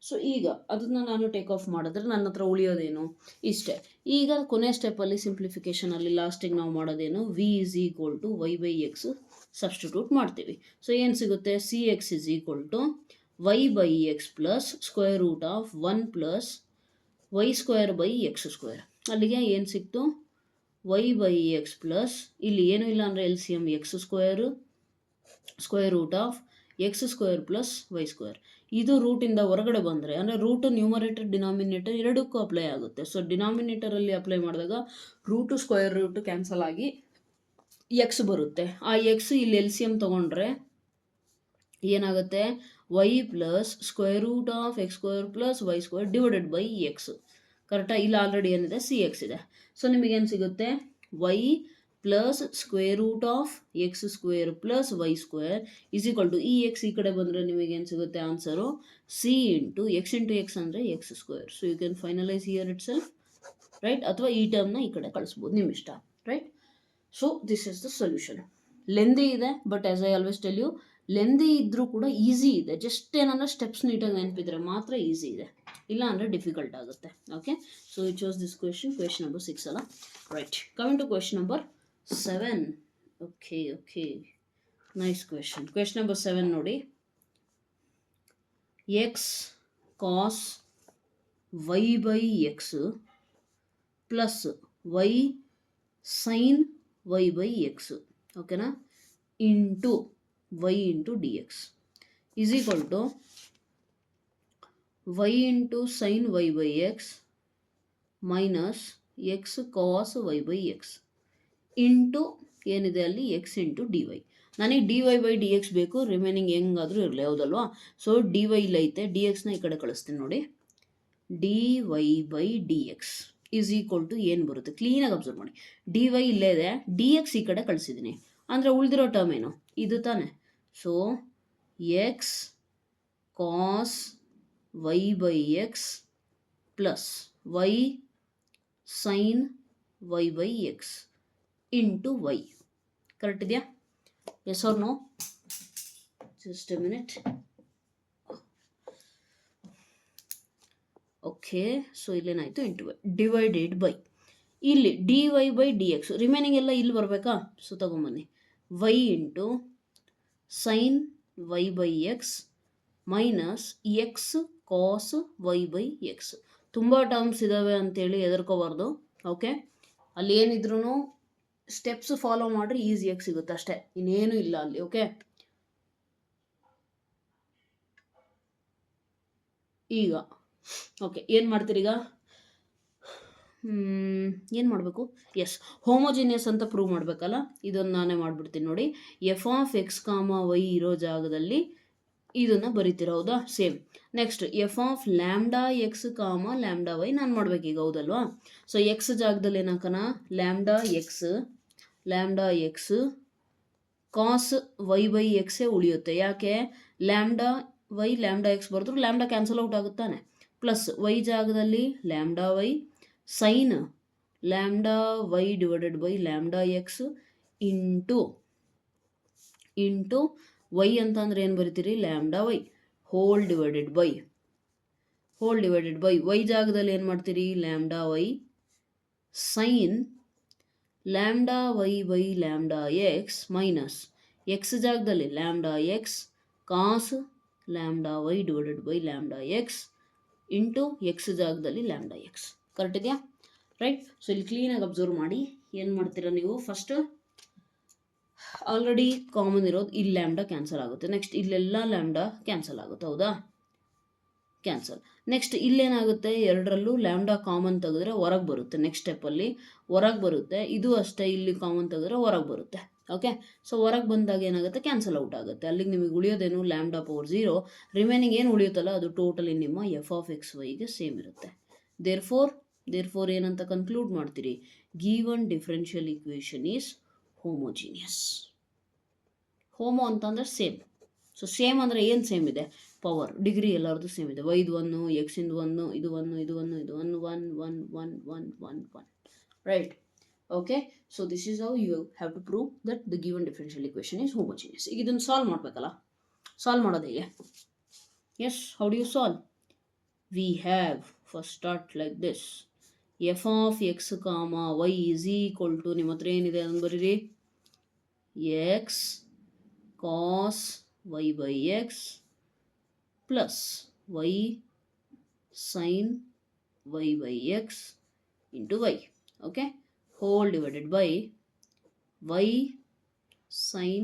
ಸೊ ಈಗ ಅದನ್ನು ನಾನು ಟೇಕ್ ಆಫ್ ಮಾಡಿದ್ರೆ ನನ್ನ ಹತ್ರ ಉಳಿಯೋದೇನು, ಇಷ್ಟೇ. ಈಗ ಕೊನೆ ಸ್ಟೆಪ್ಪಲ್ಲಿ ಸಿಂಪ್ಲಿಫಿಕೇಷನಲ್ಲಿ ಲಾಸ್ಟಿಗೆ ನಾವು ಮಾಡೋದೇನು, v is equal to y by x substitute ಮಾಡ್ತೀವಿ. ಸೊ ಏನು ಸಿಗುತ್ತೆ, C x is equal to y by x plus square root of 1 plus y square by x square. ಅಲ್ಲಿಗೆ ಏನು ಸಿಕ್ತು, ವೈ ಬೈ ಎಕ್ಸ್ ಪ್ಲಸ್ ಇಲ್ಲಿ ಏನೂ ಇಲ್ಲ ಅಂದರೆ L C M x square root of x square plus y square. ಇದು ರೂಟಿಂದ ಹೊರಗಡೆ ಬಂದರೆ ಅಂದರೆ ರೂಟು ನ್ಯೂಮರೇಟರ್ ಡಿನಾಮಿನೇಟರ್ ಎರಡಕ್ಕೂ ಅಪ್ಲೈ ಆಗುತ್ತೆ. ಸೊ ಡಿನಾಮಿನೇಟರಲ್ಲಿ ಅಪ್ಲೈ ಮಾಡಿದಾಗ ರೂಟು ಸ್ಕ್ವೇರ್ ರೂಟು ಕ್ಯಾನ್ಸಲ್ ಆಗಿ ಎಕ್ಸ್ ಬರುತ್ತೆ. ಆ ಎಕ್ಸ್ ಇಲ್ಲಿ ಎಲ್ ಸಿ ಎಮ್ ತೊಗೊಂಡ್ರೆ ಏನಾಗುತ್ತೆ, y plus square root of x square plus y square divided by x. ಕರೆಕ್ಟಾ? ಇಲ್ಲಿ ಆಲ್ರೆಡಿ ಏನಿದೆ, ಸಿ ಎಕ್ಸ್ ಇದೆ. ಸೊ ನಿಮಗೇನು ಸಿಗುತ್ತೆ, y plus square root of x square plus y square is equal to ಈ ಎಕ್ಸ್ ಈ ಕಡೆ ಬಂದರೆ ನಿಮಗೇನು ಸಿಗುತ್ತೆ ಆನ್ಸರು, ಸಿ ಇಂಟು ಎಕ್ಸ್ ಅಂದರೆ x square. So you can finalise here itself, right? ಅಥವಾ ಈ ಟರ್ಮ್ನ ಈ ಕಡೆ ಕಳಿಸ್ಬೋದು, ನಿಮ್ಮ ಇಷ್ಟ, right? So this is the solution. Lengthy ಇದೆ, but as I always tell you, lengthy ಇದ್ದರೂ ಕೂಡ ಈಸಿ ಇದೆ. ಜಸ್ಟ್ ಏನಂದರೆ ಸ್ಟೆಪ್ಸ್ ನೀಟಾಗಿ ನೆನಪಿದ್ರೆ ಮಾತ್ರ ಈಸಿ ಇದೆ, ಇಲ್ಲ ಅಂದರೆ ಡಿಫಿಕಲ್ಟ್ ಆಗುತ್ತೆ. Okay, so it was this question number 6 ಅಲ್ಲ, right? Coming to question number 7. Okay, nice question number 7 ನೋಡಿ. X cos y by x plus y sine y by x, ಓಕೆನಾ, into y into d x is equal to y into sign y by x minus x cos y by x into ಏನಿದೆ ಅಲ್ಲಿ ಎಕ್ಸ್ ಇಂಟು ಡಿ ವೈ. ನನಗೆ d y by d x ಬೇಕು, ರಿಮೈನಿಂಗ್ ಹೆಂಗಾದರೂ ಇರಲಿ, ಹೌದಲ್ವಾ? ಸೊ ಡಿ ವೈ ಇಲ್ಲೈತೆ, ಡಿ ಎಕ್ಸ್ನ ಈ ಕಡೆ ಕಳಿಸ್ತೀನಿ ನೋಡಿ. D y by d x is equal to ಏನು ಬರುತ್ತೆ, ಕ್ಲೀನಾಗಿ ಅಬ್ಸರ್ವ್ ಮಾಡಿ. ಡಿ ವೈ ಇಲ್ಲೇ ಇದೆ, ಡಿ ಎಕ್ಸ್ ಈ ಕಡೆ ಕಳಿಸಿದ್ದೀನಿ, ಅಂದರೆ ಉಳಿದಿರೋ ಟರ್ಮ್ ಏನು, ಇದು ತಾನೆ. So x cos y by x plus y sine y by x into y. Correct ಇದೆಯಾ? Yes or no? Just a minute. Okay, so ಇಲ್ಲೇನಾಯಿತು, ಇಂಟು ವೈ ಡಿವೈಡೆಡ್ ಬೈ ಇಲ್ಲಿ d y by d x, remaining ಎಲ್ಲ ಇಲ್ಲಿ ಬರಬೇಕಾ? ಸೊ ತಗೊಂಬನ್ನಿ, y into sign y by x minus x cos y by x. ತುಂಬ ಟರ್ಮ್ಸ್ ಇದ್ದಾವೆ ಅಂತೇಳಿ ಹೆದರ್ಕೋಬಾರ್ದು, ಓಕೆ? ಅಲ್ಲಿ ಏನಿದ್ರು ಸ್ಟೆಪ್ಸ್ ಫಾಲೋ ಮಾಡಿರಿ, ಈಸಿಯಾಗಿ ಸಿಗುತ್ತೆ ಅಷ್ಟೇ, ಇನ್ನೇನು ಇಲ್ಲ ಅಲ್ಲಿ, ಓಕೆ? ಈಗ ಓಕೆ, ಏನು ಮಾಡ್ತೀರೀಗ, ಏನು ಮಾಡಬೇಕು, ಎಸ್ ಹೋಮೋಜಿನಿಯಸ್ ಅಂತ ಪ್ರೂವ್ ಮಾಡಬೇಕಲ್ಲ, ಇದನ್ನು ನಾನೇ ಮಾಡಿಬಿಡ್ತೀನಿ ನೋಡಿ. F of x comma y ಇರೋ ಜಾಗದಲ್ಲಿ ಇದನ್ನು ಬರಿತೀರ, ಹೌದಾ? Same. Next f of lambda x comma lambda y ನಾನು ಮಾಡಬೇಕೀಗ, ಹೌದಲ್ವಾ? ಸೊ ಎಕ್ಸ್ ಜಾಗದಲ್ಲಿ ಏನಾಕನ, lambda x cos y by ಎಕ್ಸೇ ಉಳಿಯುತ್ತೆ. ಯಾಕೆ, ಲ್ಯಾಂಡಾ ವೈ ಲ್ಯಾಂಡಾ ಎಕ್ಸ್ ಬರೆದ್ರು ಲ್ಯಾಂಡಾ ಕ್ಯಾನ್ಸಲ್ ಔಟ್ ಆಗುತ್ತಾನೆ. ಪ್ಲಸ್ ವೈ ಜಾಗದಲ್ಲಿ lambda y sine lambda y divided by lambda x into y ಅಂತ ಅಂದರೆ ಏನು ಬರಿತೀರಿ, lambda y whole divided by Y ಜಾಗದಲ್ಲಿ ಏನು ಮಾಡ್ತೀರಿ, lambda y sine lambda y by lambda x minus x ಜಾಗದಲ್ಲಿ lambda x cos lambda y divided by lambda x into x ಜಾಗದಲ್ಲಿ ಲ್ಯಾಂಡಾ ಎಕ್ಸ್. ಕರೆಕ್ಟ್ ಇದೆಯಾ, ರೈಟ್? ಸೊ ಇಲ್ಲಿ ಕ್ಲೀನಾಗಿ ಅಬ್ಸರ್ವ್ ಮಾಡಿ, ಏನು ಮಾಡ್ತೀರಾ ನೀವು, ಫಸ್ಟ್ ಆಲ್ರೆಡಿ ಕಾಮನ್ ಇರೋದು ಇಲ್ಲಿ ಲ್ಯಾಂಬ್ಡಾ ಕ್ಯಾನ್ಸಲ್ ಆಗುತ್ತೆ. ನೆಕ್ಸ್ಟ್ ಇಲ್ಲೆಲ್ಲ ಲ್ಯಾಂಬ್ಡಾ ಕ್ಯಾನ್ಸಲ್ ಆಗುತ್ತೆ, ಹೌದಾ? ಕ್ಯಾನ್ಸಲ್. ನೆಕ್ಸ್ಟ್ ಇಲ್ಲೇನಾಗುತ್ತೆ, ಎರಡರಲ್ಲೂ ಲ್ಯಾಂಬ್ಡಾ ಕಾಮನ್ ತೆಗೆದ್ರೆ ಹೊರಗೆ ಬರುತ್ತೆ. ನೆಕ್ಸ್ಟ್ ಸ್ಟೆಪ್ಪಲ್ಲಿ ಹೊರಗೆ ಬರುತ್ತೆ. ಇದು ಅಷ್ಟೇ, ಇಲ್ಲಿ ಕಾಮನ್ ತೆಗೆದ್ರೆ ಹೊರಗೆ ಬರುತ್ತೆ. ಓಕೆ, ಸೊ ಹೊರಗೆ ಬಂದಾಗ ಏನಾಗುತ್ತೆ, ಕ್ಯಾನ್ಸಲ್ ಔಟ್ ಆಗುತ್ತೆ. ಅಲ್ಲಿಗೆ ನಿಮಗೆ ಉಳಿಯೋದೇನು, ಲ್ಯಾಂಬ್ಡಾ ಪವರ್ 0. ರಿಮೈನಿಂಗ್ ಏನು ಉಳಿಯುತ್ತಲ್ಲ ಅದು ಟೋಟಲಿ ನಿಮ್ಮ ಎಫ್ ಆಫ್ ಎಕ್ಸ್ ವೈಗೆ ಸೇಮ್ ಇರುತ್ತೆ. ದೇರ್ಫೋರ್ ಏನಂತ ಕನ್ಕ್ಲೂಡ್ ಮಾಡ್ತೀರಿ, given differential equation is homogeneous. Homo ಅಂತಂದರೆ ಸೇಮ್. ಸೊ ಸೇಮ್ ಅಂದರೆ ಏನು ಸೇಮ್ ಇದೆ, ಪವರ್ ಡಿಗ್ರಿ ಎಲ್ಲರದ್ದು ಸೇಮ್ ಇದೆ. ವೈದು 1, ಎಕ್ಸಿಂದು 1, ಇದು 1, ಇದು 1, ಇದು 1, 1, 1, 1, 1, 1, 1, right? Okay, so this is how you have to prove that the given differential equation is homogeneous. ಈಗ ಇದನ್ನು ಸಾಲ್ವ್ ಮಾಡಬೇಕಲ್ಲ, ಸಾಲ್ವ್ ಮಾಡೋದು ಹೇಗೆ? Yes, how do you solve? We have first start like this, f of x comma y is equal to, ನಿಮ್ಮ ಹತ್ರ ಏನಿದೆ ಅದನ್ನು ಬರೀರಿ, x cos y by x plus y sin y by x into y, okay, whole divided by y sin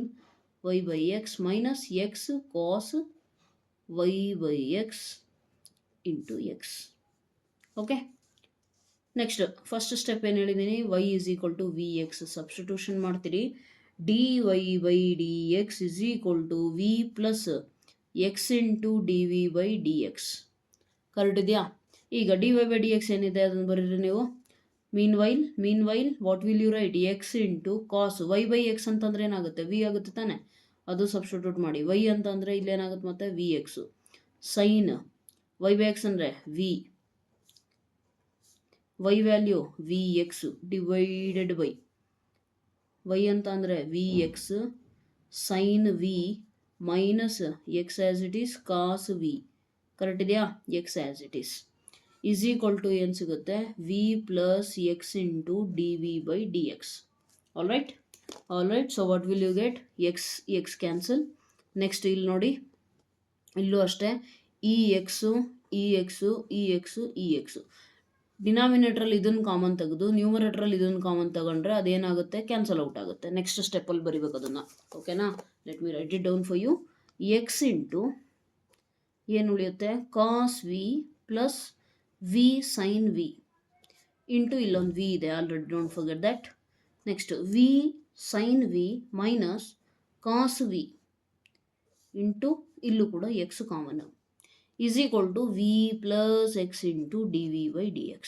y by x minus x cos y by x into x. Okay, next first step ಏನು ಹೇಳಿದ್ದೀನಿ, y is equal to vx substitution ಮಾಡ್ತೀರಿ. dy by dx is equal to v plus x into dv by dx. Correct ಇದೆಯಾ? ಈಗ dy by dx ಏನಿದೆ ಅದನ್ನು ಬರೀರಿ ನೀವು. Meanwhile what will you write, x into cos y by x ಅಂತಂದ್ರೆ ಏನಾಗುತ್ತೆ, ವಿ ಆಗುತ್ತೆ ತಾನೆ, ಅದು ಸಬ್ಸ್ಟಿಟ್ಯೂಟ್ ಮಾಡಿ. ವೈ ಅಂತಂದರೆ ಇಲ್ಲೇನಾಗುತ್ತೆ ಮತ್ತೆ v x, sine y by x ಅಂದರೆ v, y value v x divided by y ಅಂತ ಅಂದರೆ v x sine v minus x as it is cos v. Correct ಇದೆಯಾ? X as it is is equal to ಏನು ಸಿಗುತ್ತೆ, v plus x into d v by d x. All right. So what will you get, x cancel. Next ಇಲ್ಲಿ ನೋಡಿ, ಇಲ್ಲೂ ಅಷ್ಟೇ, e x e x e x e x. ಡಿನಾಮಿನೇಟ್ರಲ್ಲಿ ಇದನ್ನು ಕಾಮನ್ ತೆಗೆದು ನ್ಯೂಮರೇಟ್ರಲ್ಲಿ ಇದನ್ನು ಕಾಮನ್ ತಗೊಂಡ್ರೆ ಅದೇನಾಗುತ್ತೆ, ಕ್ಯಾನ್ಸಲ್ ಔಟ್ ಆಗುತ್ತೆ. ನೆಕ್ಸ್ಟ್ ಸ್ಟೆಪ್ಪಲ್ಲಿ ಬರಿಬೇಕು ಅದನ್ನು. ಓಕೆನಾ? Let me write it down for you. X into ಏನು ಉಳಿಯುತ್ತೆ, cos v plus v sine v into ಇಲ್ಲೊಂದು ವಿ ಇದೆ already, don't forget that. Next v sine v minus cos v into ಇಲ್ಲೂ ಕೂಡ x common is equal to v plus x into dv by dx.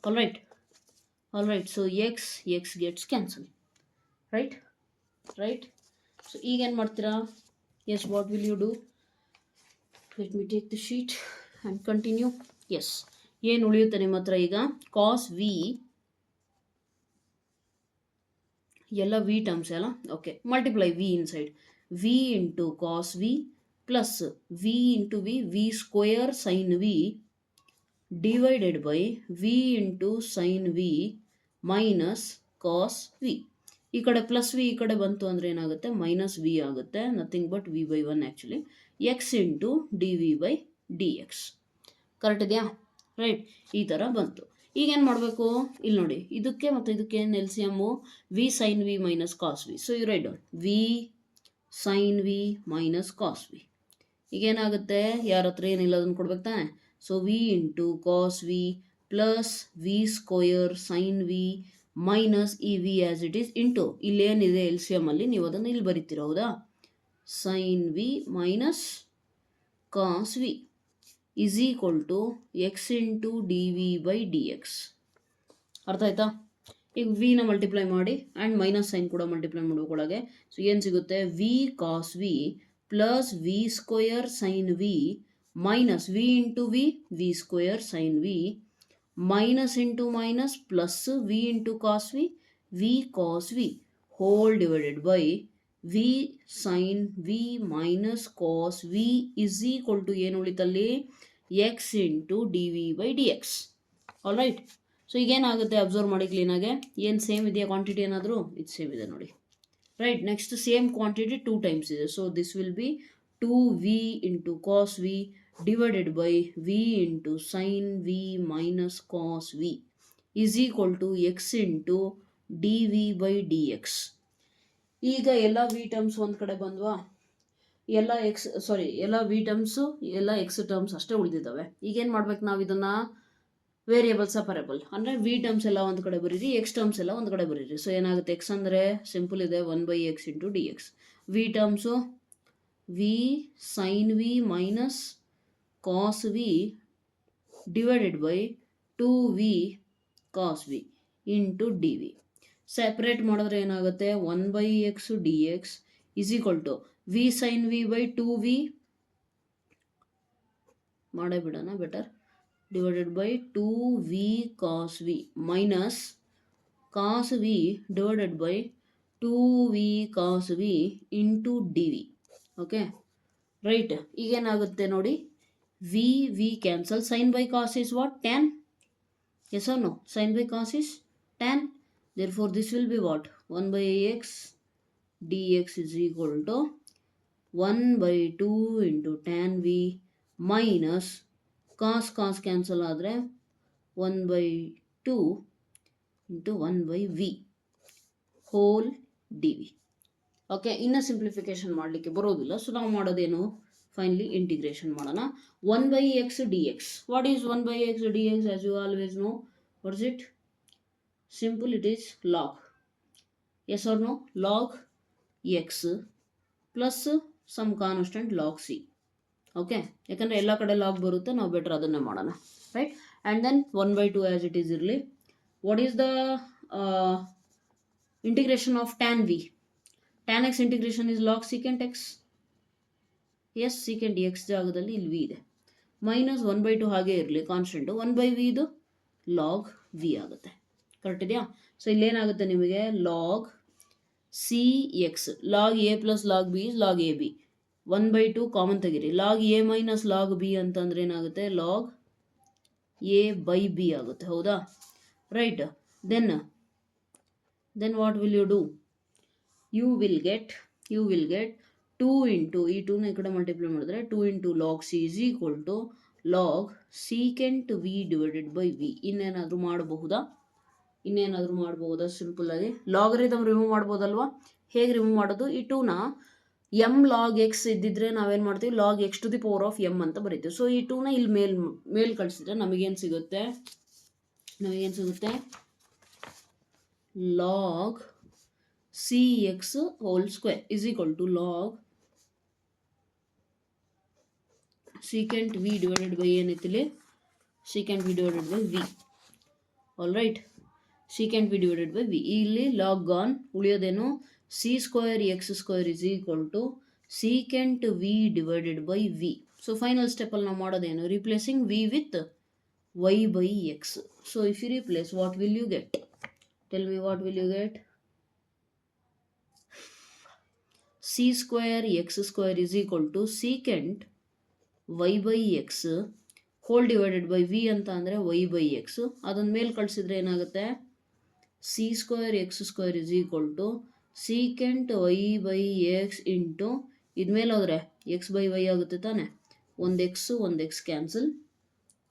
All right, so x gets cancelled, right? So ಈಗ ಏನು ಮಾಡ್ತೀರಾ, yes, what will you do? Let me take the sheet and continue. yes, ಏನು ಉಳಿಯುತ್ತೆ ನಿಮ್ಮ ಹತ್ರ ಈಗ, cos v ಎಲ್ಲ v ಟರ್ಮ್ಸ್ ಅಲ್ಲ, okay, multiply v inside, v into cos v plus v into v square sin v divided by v into sin v minus cos v. ಈ ಕಡೆ ಪ್ಲಸ್ ವಿ ಈ ಕಡೆ ಬಂತು ಅಂದರೆ ಏನಾಗುತ್ತೆ, ಮೈನಸ್ ವಿ ಆಗುತ್ತೆ, nothing but v by 1 actually, x into d v by d x. Correct ಇದೆಯಾ? ರೈಟ್, ಈ ಥರ ಬಂತು. ಈಗೇನು ಮಾಡಬೇಕು, ಇಲ್ಲಿ ನೋಡಿ, ಇದಕ್ಕೆ ಮತ್ತು ಇದಕ್ಕೆ L C M v sine v minus cos v. So you write down v sine v minus cos v. ಈಗೇನಾಗುತ್ತೆ, ಯಾರ ಹತ್ರ ಏನಿಲ್ಲ ಅದನ್ನು ಕೊಡ್ಬೇಕು ತಾನೆ. So v into cos v plus v square sine v minus ಈ v as it is into ಇಲ್ಲೇನಿದೆ ಎಲ್ ಸಿ ಎಮ್ಮಲ್ಲಿ ನೀವು ಅದನ್ನು ಇಲ್ಲಿ ಬರಿತೀರ, ಹೌದಾ? Sine v minus cos v is equal to x into d v by d X. ಅರ್ಥ ಆಯ್ತಾ? ಈಗ ವಿನ ಮಲ್ಟಿಪ್ಲೈ ಮಾಡಿ ಆ್ಯಂಡ್ ಮೈನಸ್ ಸೈನ್ ಕೂಡ ಮಲ್ಟಿಪ್ಲೈ ಮಾಡೋಕ್ಕೊಳಗೆ. ಸೊ ಏನು ಸಿಗುತ್ತೆ, v cos v plus v square sine v minus v into v square sine v minus into minus plus v into cos v cos v whole divided by v sine v minus cos v is equal to ಏನು ಉಳಿತಲ್ಲಿ, x into d v by d x. All right. So ಈಗೇನಾಗುತ್ತೆ, ಅಬ್ಸರ್ವ್ ಮಾಡಿ ಕ್ಲೀನಾಗೆ, ಏನು ಸೇಮ್ ಇದೆಯಾ ಕ್ವಾಂಟಿಟಿ ಏನಾದರೂ, ಇದು ಸೇಮ್ ಇದೆ ನೋಡಿ. Right, next same quantity 2 times ಇದೆ. So this will be 2v into cos v divided by v into sine v minus cos v is equal to x into d v by d x. ಈಗ ಎಲ್ಲ ವಿ ಟರ್ಮ್ಸ್ ಒಂದು ಕಡೆ ಬಂದ್ವಾ, ಎಲ್ಲ ವಿ ಟರ್ಮ್ಸು ಎಲ್ಲ ಎಕ್ಸ್ ಟರ್ಮ್ಸ್ ಅಷ್ಟೇ ಉಳಿದಿದ್ದಾವೆ. ಈಗೇನು ಮಾಡ್ಬೇಕು ನಾವು ಇದನ್ನು ವೇರಿಯಬಲ್ ಸಪರೇಬಲ್ ಅಂದರೆ ವಿ ಟರ್ಮ್ಸ್ ಎಲ್ಲ ಒಂದು ಕಡೆ ಬರೀರಿ, ಎಕ್ಸ್ ಟರ್ಮ್ಸ್ ಎಲ್ಲ ಒಂದು ಕಡೆ ಬರೀರಿ. ಸೊ ಏನಾಗುತ್ತೆ, ಎಕ್ಸ್ ಅಂದರೆ ಸಿಂಪಲ್ ಇದೆ 1/x into d x. V terms v sine v minus cos v divided by 2v cos v into d v. Separate ಮಾಡಿದ್ರೆ ಏನಾಗುತ್ತೆ, 1/x d x is equal to v sine v by 2v ಮಾಡೇ ಬಿಡೋಣ better, divided by 2v cos v minus cos v divided by 2v cos v into d v. Okay right. ಈಗೇನಾಗುತ್ತೆ ನೋಡಿ, v cancel, sine by cos is what, tan. Yes or no? Sin by cos is tan. Therefore, this will be what? 1/x dx is equal to 1/2 into tan v minus cos cancel ಆದರೆ 1/2 into 1/v whole dv. Okay, ಇನ್ನು ಸಿಂಪ್ಲಿಫಿಕೇಶನ್ ಮಾಡಲಿಕ್ಕೆ ಬರೋದಿಲ್ಲ. ಸೊ ನಾವು ಮಾಡೋದೇನು, ಫೈನಲಿ ಇಂಟಿಗ್ರೇಷನ್ ಮಾಡೋಣ. 1/x dx. What is 1/x dx? As you always know, what is it? Simple, it is log. Yes or no? Log x plus some constant log c. Okay, ಯಾಕಂದರೆ ಎಲ್ಲ ಕಡೆ ಲಾಗ್ ಬರುತ್ತೆ, ನಾವು ಬೆಟರ್ ಅದನ್ನೇ ಮಾಡೋಣ, right. And then 1/2 as it is ಇರಲಿ. What is the integration of tan v? Tan x integration is log secant x. Yes, secant x ಜಾಗದಲ್ಲಿ ಇಲ್ಲಿ ವಿ ಇದೆ, ಮೈನಸ್ 1/2 ಹಾಗೆ ಇರಲಿ ಕಾನ್ಸ್ಟೆಂಟು, 1/v ಇದು ಲಾಗ್ ವಿ ಆಗುತ್ತೆ. ಕರೆಕ್ಟ್ ಇದೆಯಾ? ಸೊ ಇಲ್ಲೇನಾಗುತ್ತೆ ನಿಮಗೆ, log c x, log a plus log b is log a b. 1/2 common ತೆಗಿರಿ, log a minus log b ಅಂತಂದ್ರೆ ಏನಾಗುತ್ತೆ, ಲಾಗ್ ಎ ಬೈ ಬಿ ಆಗುತ್ತೆ. ಹೌದಾ? Right. Then what will you do? You will get 2 into ಈ 2ನ ಈ ಕಡೆ ಮಲ್ಟಿಪ್ಲೈ ಮಾಡಿದ್ರೆ 2 into log c is equal to log secant v divided by V. ಇನ್ನೇನಾದರೂ ಮಾಡಬಹುದಾ? ಸಿಂಪಲ್ಲಾಗಿ ಲಾಗರಿದಮ್ ರಿಮೂವ್ ಮಾಡ್ಬೋದಲ್ವಾ? ಹೇಗೆ ರಿಮೂವ್ ಮಾಡೋದು? ಈ 2ನ ಎಮ್ ಲಾಗ್ ಎಕ್ಸ್ ಇದ್ದಿದ್ರೆ ನಾವೇನು ಮಾಡ್ತೀವಿ, log x to the power of m ಅಂತ ಬರೀತೀವಿ. ಸೊ ಈ 2ನ ಇಲ್ಲಿ ಮೇಲ್ ಕಳಿಸಿದ್ರೆ ನಮಗೇನು ಸಿಗುತ್ತೆ, log c x whole square is equal to log secant v divided by ಏನೈತಿಲಿ, secant v divided by v. All right, secant v divided by v. ಇಲ್ಲಿ ಲಾಗ್ ಗಾನ್, ಉಳಿಯೋದೇನು, c square x square is equal to secant v divided by v. So final ಸ್ಟೆಪ್ಪಲ್ಲಿ ನಾವು ಮಾಡೋದೇನು, replacing v with y by x. So if you replace, what will you get? Tell me, what will you get? C square x square is equal to secant y by x whole divided by v ಅಂತ ಅಂದರೆ ವೈ ಬೈ ಎಕ್ಸ್. ಅದನ್ನ ಮೇಲೆ ಕಳಿಸಿದ್ರೆ ಏನಾಗುತ್ತೆ, c square x square is equal to secant y by x into ಇದ್ಮೇಲೆ ಹೋದರೆ ಎಕ್ಸ್ ಬೈ ವೈ ಆಗುತ್ತೆ ತಾನೆ, ಒಂದು x cancel.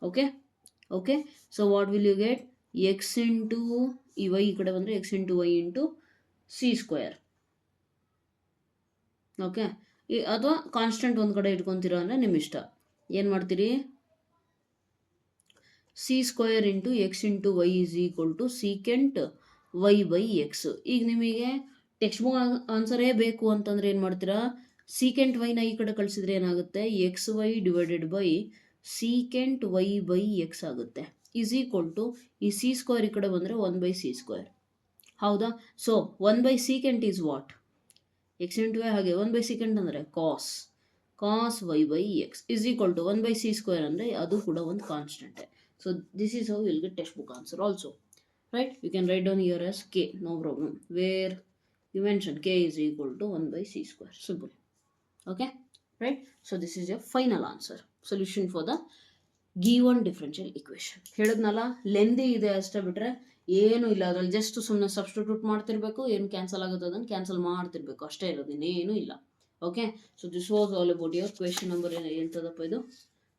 Okay. So what will you get, x into ಈ ವೈ ಈ ಕಡೆ ಬಂದರೆ x into y into c square. Okay, ಅಥವಾ ಕಾನ್ಸ್ಟೆಂಟ್ ಒಂದು ಕಡೆ ಇಟ್ಕೊತೀರಾ ಅಂದರೆ ನಿಮ್ಮ ಇಷ್ಟ. ಏನು ಮಾಡ್ತೀರಿ, c square into x into y is equal to secant y by x. ಈಗ ನಿಮಗೆ ಟೆಕ್ಸ್ಟ್ ಬುಕ್ ಆನ್ಸರೇ ಬೇಕು ಅಂತಂದರೆ ಏನು ಮಾಡ್ತೀರಾ, ಸೀಕೆಂಟ್ ವೈನ ಈ ಕಡೆ ಕಳಿಸಿದ್ರೆ ಏನಾಗುತ್ತೆ, x y divided by secant y by x ಆಗುತ್ತೆ, ಈಸ್ ಈಕ್ವಲ್ ಟು ಈ ಸಿ ಸ್ಕ್ವೇರ್ ಈ ಕಡೆ ಬಂದರೆ 1/c ಸ್ಕ್ವೇರ್. ಹೌದಾ? ಸೊ 1/ಸೀಕೆಂಟ್ is what, x into y, ಹಾಗೆ 1/ಸೀಕೆಂಟ್ ಅಂದರೆ cos y by x is equal to 1/c square ಅಂದರೆ ಅದು ಕೂಡ ಒಂದು ಕಾನ್ಸ್ಟೆಂಟೇ. So this is how will get textbook answer also, right. You can write down here as k, no problem, wear you mention k is equal to 1/c square. Simple. Okay, right? So this is your final answer, solution for the given differential equation. ಹೇಳಿದ್ನಲ್ಲ, ಲೆಂದಿ ಇದೆ ಅಷ್ಟೇ, ಬಿಟ್ರೆ ಏನು ಇಲ್ಲ ಅದರಲ್ಲಿ. ಜಸ್ಟ್ ಸುಮ್ಮನೆ ಸಬ್ಸ್ಟಿಟ್ಯೂಟ್ ಮಾಡ್ತಿರ್ಬೇಕು, ಏನು ಕ್ಯಾನ್ಸಲ್ ಆಗುತ್ತೆ ಅದನ್ನು ಕ್ಯಾನ್ಸಲ್ ಮಾಡ್ತಿರ್ಬೇಕು, ಅಷ್ಟೇ ಇರೋದು, ಇನ್ನೇನು ಇಲ್ಲ. Okay, so this was all about your question number ಎಂತದಪ್ಪ ಇದು,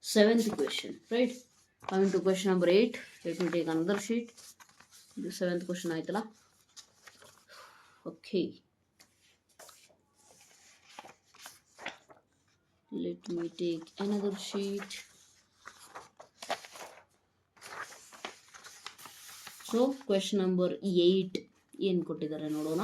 7th question, right. Coming to question number 8, let me take another sheet. ಇದು 7th ಕ್ವೆಶನ್ ಆಯ್ತಲ್ಲ. Okay, let me take another sheet. So question number 8 ಏನು ಕೊಟ್ಟಿದ್ದಾರೆ ನೋಡೋಣ.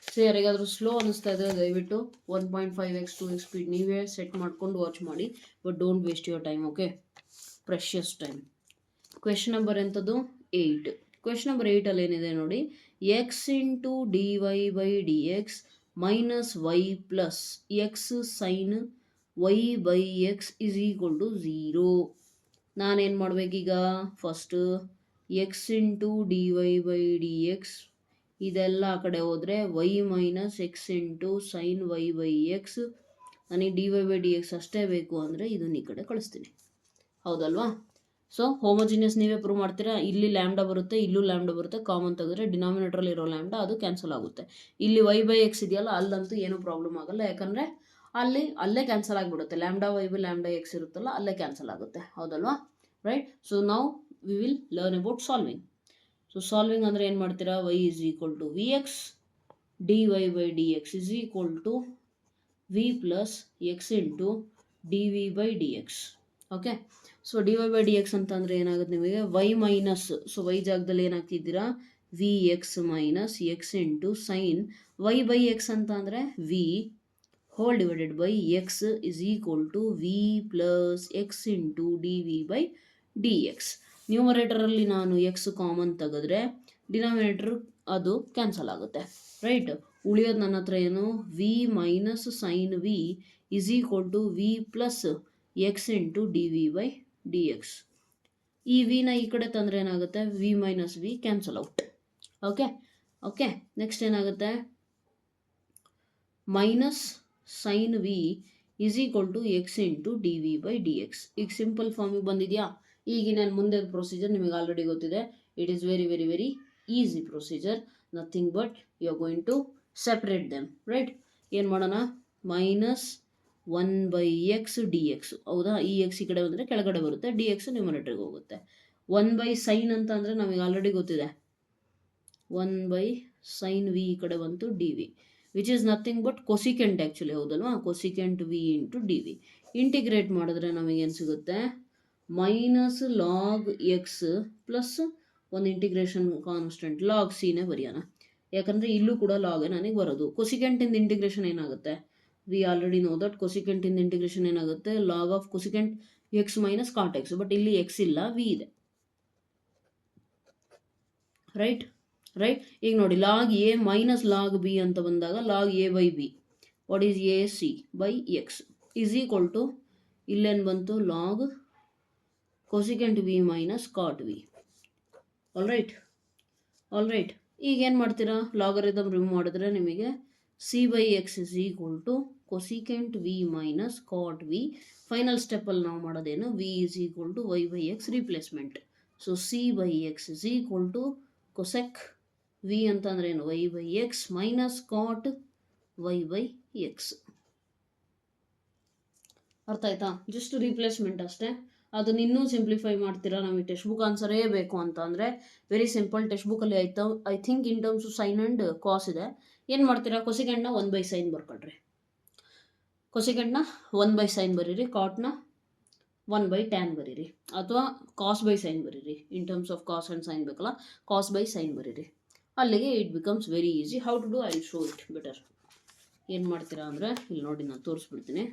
ಸೊ ಯಾರಿಗಾದರೂ ಸ್ಲೋ ಅನಿಸ್ತಾ ಇದ್ದರೆ ದಯವಿಟ್ಟು 1.5x 2x ಸ್ಪೀಡ್ ನೀವೇ ಸೆಟ್ ಮಾಡ್ಕೊಂಡು ವಾಚ್ ಮಾಡಿ, but don't waste your time, okay, precious time. Question number ಎಂಥದ್ದು 8. ಕ್ವೆಶ್ಚನ್ ನಂಬರ್ 8 ಏನಿದೆ ನೋಡಿ, x into dy by d x minus y plus x sine y by x is equal to 0. ನಾನೇನು ಮಾಡಬೇಕೀಗ, first x into d y by d x ಇದೆಲ್ಲ ಆ ಕಡೆ ಹೋದರೆ y minus x into sign y by x, ನನಗೆ d y by d x ಅಷ್ಟೇ ಬೇಕು ಅಂದರೆ ಇದನ್ನ ಈ ಕಡೆ ಕಳಿಸ್ತೀನಿ, ಹೌದಲ್ವಾ. ಸೊ ಹೋಮೋಜಿನಿಯಸ್ ನೀವೇ ಪ್ರೂವ್ ಮಾಡ್ತೀರಾ. ಇಲ್ಲಿ ಲ್ಯಾಂಬ್ಡಾ ಬರುತ್ತೆ, ಇಲ್ಲೂ ಲ್ಯಾಂಬ್ಡಾ ಬರುತ್ತೆ, ಕಾಮನ್ ತೆಗೆದ್ರೆ ಡಿನಾಮಿನೇಟ್ರಲ್ಲಿ ಇರೋ ಲ್ಯಾಂಬ್ಡಾ ಅದು ಕ್ಯಾನ್ಸಲ್ ಆಗುತ್ತೆ. ಇಲ್ಲಿ ವೈ ಬೈ ಎಕ್ಸ್ ಇದೆಯಲ್ಲ, ಅಲ್ಲಂತೂ ಏನೂ ಪ್ರಾಬ್ಲಮ್ ಆಗಲ್ಲ, ಯಾಕಂದರೆ ಅಲ್ಲೇ ಕ್ಯಾನ್ಸಲ್ ಆಗಿಬಿಡುತ್ತೆ. Lambda y by lambda x ಇರುತ್ತಲ್ಲ, ಅಲ್ಲೇ ಕ್ಯಾನ್ಸಲ್ ಆಗುತ್ತೆ, ಹೌದಲ್ವಾ, ರೈಟ್. ಸೊ ನಾವು we will learn about solving. So solving ಅಂದರೆ ಏನು ಮಾಡ್ತೀರಾ, y is equal to v x d y by d x is equal to v plus x into d v by d x, okay. So d y by d x ಅಂತಂದರೆ ಏನಾಗುತ್ತೆ ನಿಮಗೆ, ವೈ ಮೈನಸ್, ಸೊ ವೈ ಜಾಗದಲ್ಲಿ ಏನಾಗ್ತಿದ್ದೀರಾ, v x minus x into sign y by x ಅಂತ ಅಂದರೆ v whole divided by x is equal to v plus x into d v by d x. ನ್ಯೂಮರೇಟರಲ್ಲಿ ನಾನು ಎಕ್ಸ್ ಕಾಮನ್ ತೆಗೆದ್ರೆ ಡಿನಾಮಿನೇಟರ್ ಅದು ಕ್ಯಾನ್ಸಲ್ ಆಗುತ್ತೆ, ರೈಟ್. ಉಳಿಯೋದು ನನ್ನ ಹತ್ರ ಏನು, v minus sine v is equal to v plus x into d v by d x. ಈ ವಿನ ಈ ಕಡೆ ತಂದರೆ ಏನಾಗುತ್ತೆ, v minus v cancel out, okay. Okay, next ಏನಾಗುತ್ತೆ, minus sine v is equal to x into d v by d x. ಈಗ ಸಿಂಪಲ್ ಫಾರ್ಮಿಗೆ ಬಂದಿದೆಯಾ. ಈಗ ನಾನು ಮುಂದೆ ಪ್ರೊಸೀಜರ್ ನಿಮಗೆ ಆಲ್ರೆಡಿ ಗೊತ್ತಿದೆ. It is very very very easy procedure, nothing but you are going to separate them, right. ಏನು ಮಾಡೋಣ, ಮೈನಸ್ 1/x ಡಿ ಎಕ್ಸ್, ಹೌದಾ. ಈ ಎಕ್ಸ್ ಈ ಕಡೆ ಬಂದರೆ ಕೆಳಗಡೆ ಬರುತ್ತೆ, ಡಿ ಎಕ್ಸ್ ನ್ಯೂಮರೇಟರ್ಗೆ ಹೋಗುತ್ತೆ. 1/sin ಅಂತ ಅಂದರೆ ನಮಗೆ ಆಲ್ರೆಡಿ ಗೊತ್ತಿದೆ, 1/sin ವಿ ಈ ಕಡೆ ಬಂತು d v, which is nothing but cosecant actually, ಹೌದಲ್ವಾ. Cosecant v into d v integrate ಮಾಡಿದ್ರೆ ನಮಗೇನು ಸಿಗುತ್ತೆ, ಮೈನಸ್ ಲಾಗ್ ಎಕ್ಸ್ ಪ್ಲಸ್ ಒಂದು ಇಂಟಿಗ್ರೇಷನ್ ಕಾನ್ಸ್ಟೆಂಟ್ ಲಾಗ್ ಸಿನೇ ಬರೆಯೋಣ, ಯಾಕಂದರೆ ಇಲ್ಲೂ ಕೂಡ ಲಾಗೆ ನನಗೆ ಬರೋದು. ಕೊಸಿಕೆಂಟಿಂದ ಇಂಟಿಗ್ರೇಷನ್ ಏನಾಗುತ್ತೆ, ವಿ ಆಲ್ರೆಡಿ ನೋ ದಟ್ ಕೊಸಿಕೆಂಟಿಂದ ಇಂಟಿಗ್ರೇಷನ್ ಏನಾಗುತ್ತೆ, log of cosecant x minus cot x, but ಇಲ್ಲಿ ಎಕ್ಸ್ ಇಲ್ಲ, ವಿ ಇದೆ, ರೈಟ್. ಈಗ ನೋಡಿ, log a minus log b ಅಂತ ಬಂದಾಗ log a by b, what is a c by x is equal to ಇಲ್ಲೇನು ಬಂತು, log cosecant v minus cot v. All right. ಈಗ ಏನು ಮಾಡ್ತೀರಾ, ಲಾಗರಿದಮ್ ರಿಮೂವ್ ಮಾಡಿದ್ರೆ ನಿಮಗೆ c by x is equal to cosecant v minus cot v. Final ಸ್ಟೆಪ್ಪಲ್ಲಿ ನಾವು ಮಾಡೋದೇನು, v is equal to y by x replacement. So c by x is equal to cosec v ಅಂತಂದ್ರೆ ಏನು, y by x minus cot Y by x. ಅರ್ಥ ಆಯ್ತಾ, ಜಸ್ಟ್ ರಿಪ್ಲೇಸ್ಮೆಂಟ್ ಅಷ್ಟೇ. ಅದನ್ನ ಇನ್ನೂ ಸಿಂಪ್ಲಿಫೈ ಮಾಡ್ತೀರಾ, ನಮಗೆ ಟೆಕ್ಸ್ಟ್ ಬುಕ್ ಆನ್ಸರೇ ಬೇಕು ಅಂತ ಅಂದರೆ ವೆರಿ ಸಿಂಪಲ್. ಟೆಕ್ಸ್ಟ್ ಬುಕ್ಕಲ್ಲಿ ಆಯ್ತಾ, I think in terms sine and cos ಇದೆ. ಏನು ಮಾಡ್ತೀರಾ, ಕೊಸಿಕೆಂಡ್ನ 1/sin ಬರ್ಕೊಳ್ರಿ, ಕೊಸಿಕೆಂಡ್ನ 1/sin ಬರೀರಿ, ಕಾಟ್ನ 1/tan ಬರೀರಿ, ಅಥವಾ ಕಾಸ್ ಬೈ ಸೈನ್ ಬರೀರಿ. In terms of cos and sine ಬೇಕಲ್ಲ, ಕಾಸ್ ಬೈ ಸೈನ್ ಬರೀರಿ. ಅಲ್ಲಿಗೆ it becomes very easy. How to do, I show it better. ಏನು ಮಾಡ್ತೀರಾ ಅಂದರೆ ಇಲ್ಲಿ ನೋಡಿ, ನಾನು ತೋರಿಸ್ಬಿಡ್ತೀನಿ.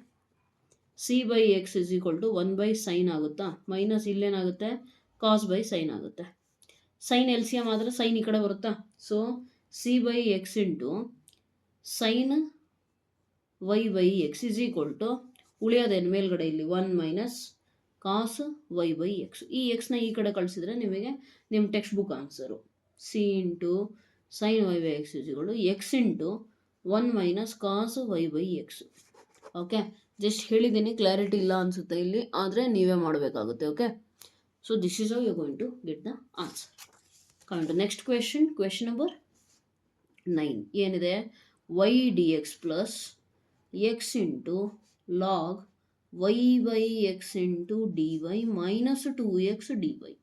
C by x is equal to 1/sin ಆಗುತ್ತಾ, ಮೈನಸ್ ಇಲ್ಲೇನಾಗುತ್ತೆ, ಕಾಸ್ ಬೈ ಸೈನ್ ಆಗುತ್ತೆ. ಸೈನ್ ಎಲ್ ಸಿ ಎಮ್ ಆದರೆ ಸೈನ್ ಈ ಕಡೆ ಬರುತ್ತಾ, so c by x into sign y by x is equal to ಉಳಿಯೋದೇನು ಮೇಲ್ಗಡೆ ಇಲ್ಲಿ 1 minus cos y by x. ಈ ಎಕ್ಸ್ನ ಈ ಕಡೆ ಕಳಿಸಿದ್ರೆ ನಿಮಗೆ ನಿಮ್ಮ text book answer C into sign y by x is equal to x into 1 minus cos y by x. Okay, just ಹೇಳಿದ್ದೀನಿ, ಕ್ಲಾರಿಟಿ ಇಲ್ಲ ಅನಿಸುತ್ತೆ ಇಲ್ಲಿ, ಆದರೆ ನೀವೇ ಮಾಡಬೇಕಾಗುತ್ತೆ, okay. So this is how you going to get the answer. Coming to next question number 9 ಏನಿದೆ, y d x plus x into log y by x into d y minus 2x d y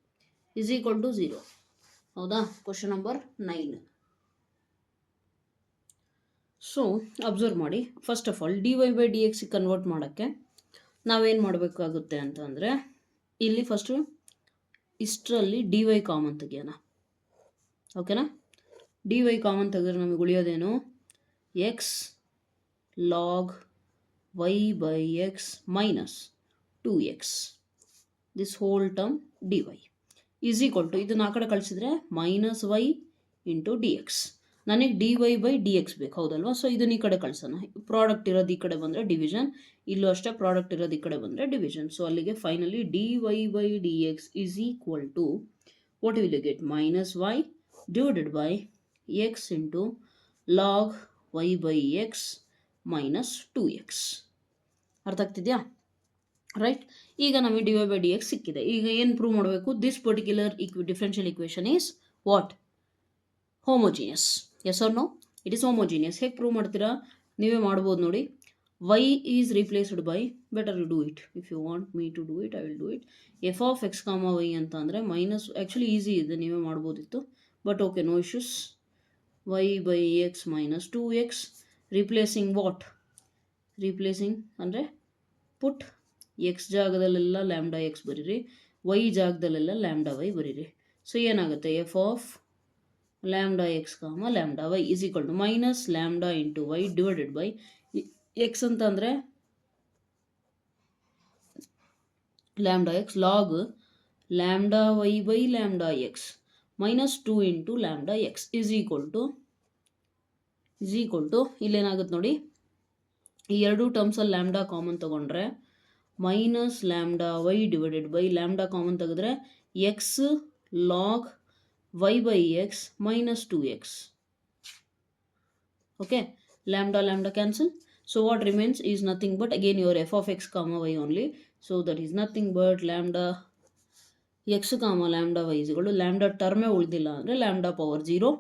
is equal to 0, ಹೌದಾ. Question number 9. ಸೊ ಅಬ್ಸರ್ವ್ ಮಾಡಿ, first of all d y by d ಎಕ್ಸಿಗೆ ಕನ್ವರ್ಟ್ ಮಾಡೋಕ್ಕೆ ನಾವೇನು ಮಾಡಬೇಕಾಗುತ್ತೆ ಅಂತಂದರೆ, ಇಲ್ಲಿ ಫಸ್ಟು ಇಷ್ಟರಲ್ಲಿ ಡಿ ವೈ ಕಾಮನ್ ತೆಗಿಯೋಣ. ಓಕೆನಾ? ಡಿ ವೈ ಕಾಮನ್ ತೆಗೆದ್ರೆ ನಮಗೆ ಉಳಿಯೋದೇನು, x log y by x minus 2x, this whole term d y is equal to, ಇದನ್ನು ಆ ಕಡೆ ಕಳಿಸಿದ್ರೆ minus y into d x. ನನಗೆ d y by d x ಬೇಕು, ಹೌದಲ್ವಾ? ಸೊ ಇದನ್ನು ಈ ಕಡೆ ಕಳ್ಸೋಣ. ಪ್ರಾಡಕ್ಟ್ ಇರೋದು ಈ ಕಡೆ ಬಂದರೆ ಡಿವಿಷನ್, ಇಲ್ಲೂ ಅಷ್ಟೇ ಪ್ರಾಡಕ್ಟ್ ಇರೋದು ಈ ಕಡೆ ಬಂದರೆ ಡಿವಿಷನ್. ಸೊ ಅಲ್ಲಿಗೆ finally d y by d x is equal to what will you get, minus y divided by x into log y by x minus 2x. ಅರ್ಥ ಆಗ್ತಿದೆಯಾ? ರೈಟ್. ಈಗ ನಮಗೆ d y by d x ಸಿಕ್ಕಿದೆ. ಈಗ ಏನು ಪ್ರೂವ್ ಮಾಡಬೇಕು, this particular differential equation is what, homogeneous. Yes or no? It is homogeneous. ಹೇಗೆ ಪ್ರೂವ್ ಮಾಡ್ತೀರಾ ನೀವೇ ಮಾಡ್ಬೋದು ನೋಡಿ. y is replaced by, better you do it, if you want me to do it I will do it. F of x comma y ಅಂತ ಅಂದರೆ ಮೈನಸ್, ಆ್ಯಕ್ಚುಲಿ ಈಸಿ ಇದೆ, ನೀವೇ ಮಾಡ್ಬೋದಿತ್ತು, but okay, no issues. Y by x minus 2x, replacing what, replacing ಅಂದರೆ ಪುಟ್ ಎಕ್ಸ್ ಜಾಗದಲ್ಲೆಲ್ಲ ಲ್ಯಾಂಬ್ಡಾ ಎಕ್ಸ್ ಬರೀರಿ, ವೈ ಜಾಗದಲ್ಲೆಲ್ಲ ಲ್ಯಾಂಬ್ಡಾ ವೈ ಬರೀರಿ. ಸೊ ಏನಾಗುತ್ತೆ, f of lambda x comma lambda y is equal to minus lambda into y divided by x ಅಂತಂದರೆ lambda x log lambda y by lambda x minus 2 into lambda x is equal to ಇಲ್ಲೇನಾಗುತ್ತೆ ನೋಡಿ, ಈ ಎರಡೂ ಟರ್ಮ್ಸಲ್ಲಿ ಲ್ಯಾಂಬ್ಡಾ ಕಾಮನ್ ತೊಗೊಂಡ್ರೆ minus lambda y divided by lambda common ತೆಗೆದ್ರೆ x log y by x minus 2x. Okay, lambda lambda cancel. So what remains is nothing but again your f of x comma y only. So that is nothing but lambda x comma lambda y ಇಸ್ಗಳು, lambda ಟರ್ಮೇ ಉಳಿದಿಲ್ಲ ಅಂದರೆ lambda power 0.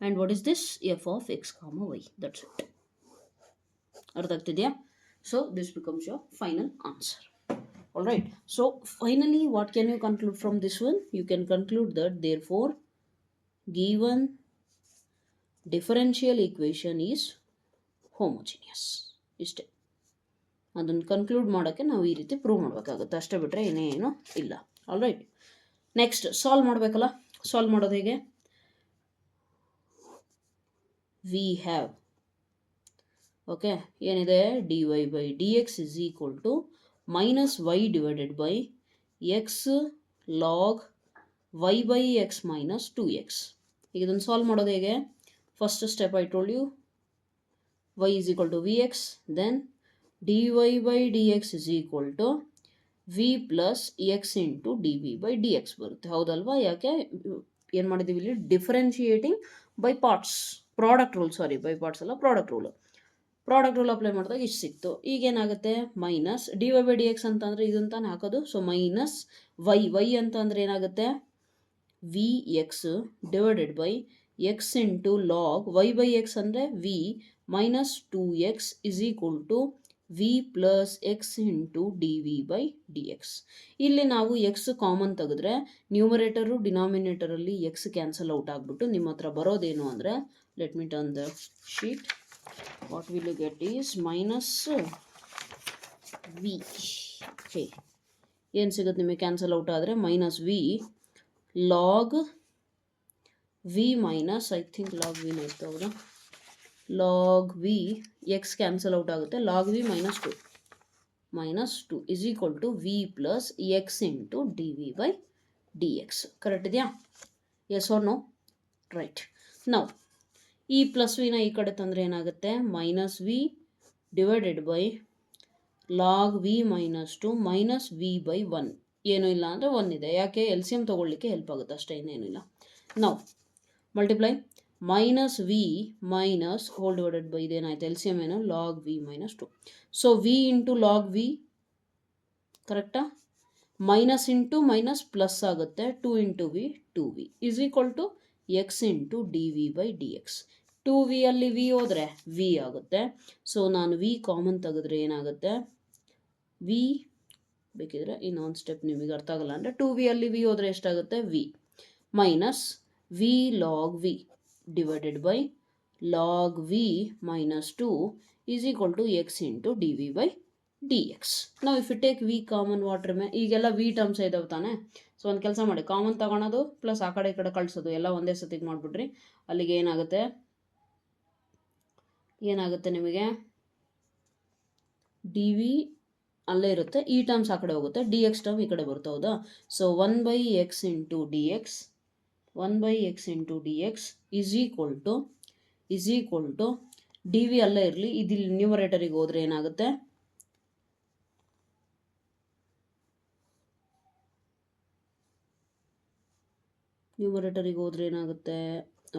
And what is this, f of x comma Y. That's it. ಅರ್ಥ ಆಗ್ತಿದೆಯಾ? So this becomes your final answer. All right. So finally, what can you conclude from this one? You can conclude that therefore given differential equation is homogeneous. ಇಷ್ಟೇ. ಅದನ್ನು ಕನ್ಕ್ಲೂಡ್ ಮಾಡೋಕ್ಕೆ ನಾವು ಈ ರೀತಿ ಪ್ರೂವ್ ಮಾಡಬೇಕಾಗುತ್ತೆ, ಅಷ್ಟೇ ಬಿಟ್ಟರೆ ಏನೇನು ಇಲ್ಲ. All right. ನೆಕ್ಸ್ಟ್ ಸಾಲ್ವ್ ಮಾಡಬೇಕಲ್ಲ. ಸಾಲ್ವ್ ಮಾಡೋದು ಹೇಗೆ, ವಿ ಹ್ಯಾವ್, ಓಕೆ, ಏನಿದೆ, d y by d x is equal to minus y divided by x log y by x minus 2x. ಈಗ ಇದನ್ನು ಸಾಲ್ವ್ ಮಾಡೋದು ಹೇಗೆ, first step I told you, y is equal to vx, then dy by dx is equal to v plus x into dv by dx ಬರುತ್ತೆ, ಹೌದಲ್ವಾ? ಯಾಕೆ ಏನು ಮಾಡಿದ್ದೀವಿ ಇಲ್ಲಿ, differentiating by parts, product rule, sorry by parts ಅಲ್ಲ, ಪ್ರಾಡಕ್ಟ್ ರೂಲ್ ಅಪ್ಲೈ ಮಾಡಿದಾಗ ಇಷ್ಟು ಸಿಕ್ತು. ಈಗೇನಾಗುತ್ತೆ, minus d y by d x ಅಂತಂದರೆ ಇದಂತಾನೆ ಹಾಕೋದು. ಸೊ ಮೈನಸ್ ವೈ ಅಂತ ಅಂದರೆ ಏನಾಗುತ್ತೆ, v x divided by x into log y by x ಅಂದರೆ v minus 2x is equal to v plus x into d v by d x. ಇಲ್ಲಿ ನಾವು ಎಕ್ಸ್ ಕಾಮನ್ ತೆಗೆದ್ರೆ ನ್ಯೂಮರೇಟರು ಡಿನಾಮಿನೇಟರಲ್ಲಿ ಎಕ್ಸ್ ಕ್ಯಾನ್ಸಲ್ ಔಟ್ ಆಗಿಬಿಟ್ಟು ನಿಮ್ಮ ಹತ್ರ ಬರೋದೇನು ಅಂದರೆ, let me turn the sheet. What will you get is minus v. Okay, ಏನು ಸಿಗುತ್ತೆ ನಿಮಗೆ ಕ್ಯಾನ್ಸಲ್ ಔಟ್ ಆದರೆ, minus v log v minus, I think log ವಿನ ಇತ್ತು, ಹೌದಾ, log v x cancel out ಆಗುತ್ತೆ, log v minus two is equal to v plus x into d v by d x. Correct ಇದೆಯಾ? Yes or no? ರೈಟ್. ನಾವು ಈ ಪ್ಲಸ್ ವಿನ ಈ ಕಡೆ ತಂದರೆ ಏನಾಗುತ್ತೆ, minus v divided by log v minus two minus v by 1. ಏನೂ ಇಲ್ಲ ಅಂದರೆ 1 ಇದೆ, ಯಾಕೆ, ಎಲ್ ಸಿ ಎಮ್ ತೊಗೊಳ್ಳಿಕ್ಕೆ ಹೆಲ್ಪ್ ಆಗುತ್ತೆ ಅಷ್ಟೇ, ಇನ್ನೇನಿಲ್ಲ. ನಾವು multiply minus v minus whole divided by ಇದೇನಾಯ್ತು, ಎಲ್ ಸಿ ಎಮ್ ಏನು, log v minus 2. So v into log v, ಕರೆಕ್ಟಾ, ಮೈನಸ್ ಇಂಟು ಮೈನಸ್ ಪ್ಲಸ್ ಆಗುತ್ತೆ, 2 into v 2v is equal to x into d v by d x. 2v ಅಲ್ಲಿ ವಿ ಹೋದರೆ ವಿ ಆಗುತ್ತೆ. ಸೊ ನಾನು ವಿ ಕಾಮನ್ ತೆಗೆದ್ರೆ ಏನಾಗುತ್ತೆ, ವಿ ಬೇಕಿದ್ರೆ ಇನ್ನೊಂದು ಸ್ಟೆಪ್ ನಿಮಗೆ ಅರ್ಥ ಆಗಲ್ಲ ಅಂದರೆ 2v ಅಲ್ಲಿ ವಿ ಹೋದರೆ ಎಷ್ಟಾಗುತ್ತೆ, v minus v log v divided by log v minus 2 is equal to x into dv by dx. Now if you take v common, what remain? ಈಗೆಲ್ಲ v ಟರ್ಮ್ಸ್ ಇದಾವೆ ತಾನೆ. ಸೊ ಒಂದು ಕೆಲಸ ಮಾಡಿ, ಕಾಮನ್ ತಗೊಳೋದು ಪ್ಲಸ್ ಆ ಕಡೆ ಈ ಕಡೆ ಕಳಿಸೋದು ಎಲ್ಲ ಒಂದೇ ಸತಿಗೆ ಮಾಡಿಬಿಡ್ರಿ. ಅಲ್ಲಿಗೆ ಏನಾಗುತ್ತೆ ನಿಮಗೆ ಡಿ ವಿ ಅಲ್ಲೇ ಇರುತ್ತೆ, ಈ ಟರ್ಮ್ಸ್ ಆ ಕಡೆ ಹೋಗುತ್ತೆ, ಡಿ ಎಕ್ಸ್ ಟರ್ಮ್ ಈ ಕಡೆ ಬರುತ್ತೆ, ಹೌದಾ? So 1/x into d x 1/x into d x is equal to d v ಅಲ್ಲೇ ಇರಲಿ, ಇದಿಲ್ಲಿ ನ್ಯೂಮರೇಟರಿಗೆ ಹೋದರೆ ಏನಾಗುತ್ತೆ?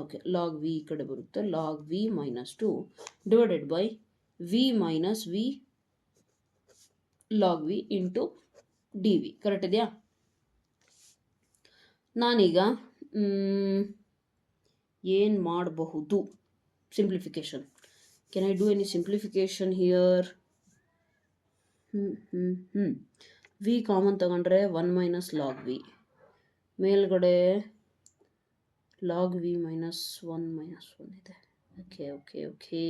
ಓಕೆ, ಲಾಗ್ ವಿ ಈ ಕಡೆ ಬರುತ್ತೆ, log v minus 2 divided by v minus v log v into d v. Correct ಇದೆಯಾ? ನಾನೀಗ ಏನು ಮಾಡಬಹುದು? Simplification. Can I do any simplification here? V common ತಗೊಂಡ್ರೆ 1 ಮೈನಸ್ ಲಾಗ್ ವಿ, ಮೇಲ್ಗಡೆ ಲಾಗ್ ವಿ ಮೈನಸ್ 1 ಇದೆ. ಓಕೆ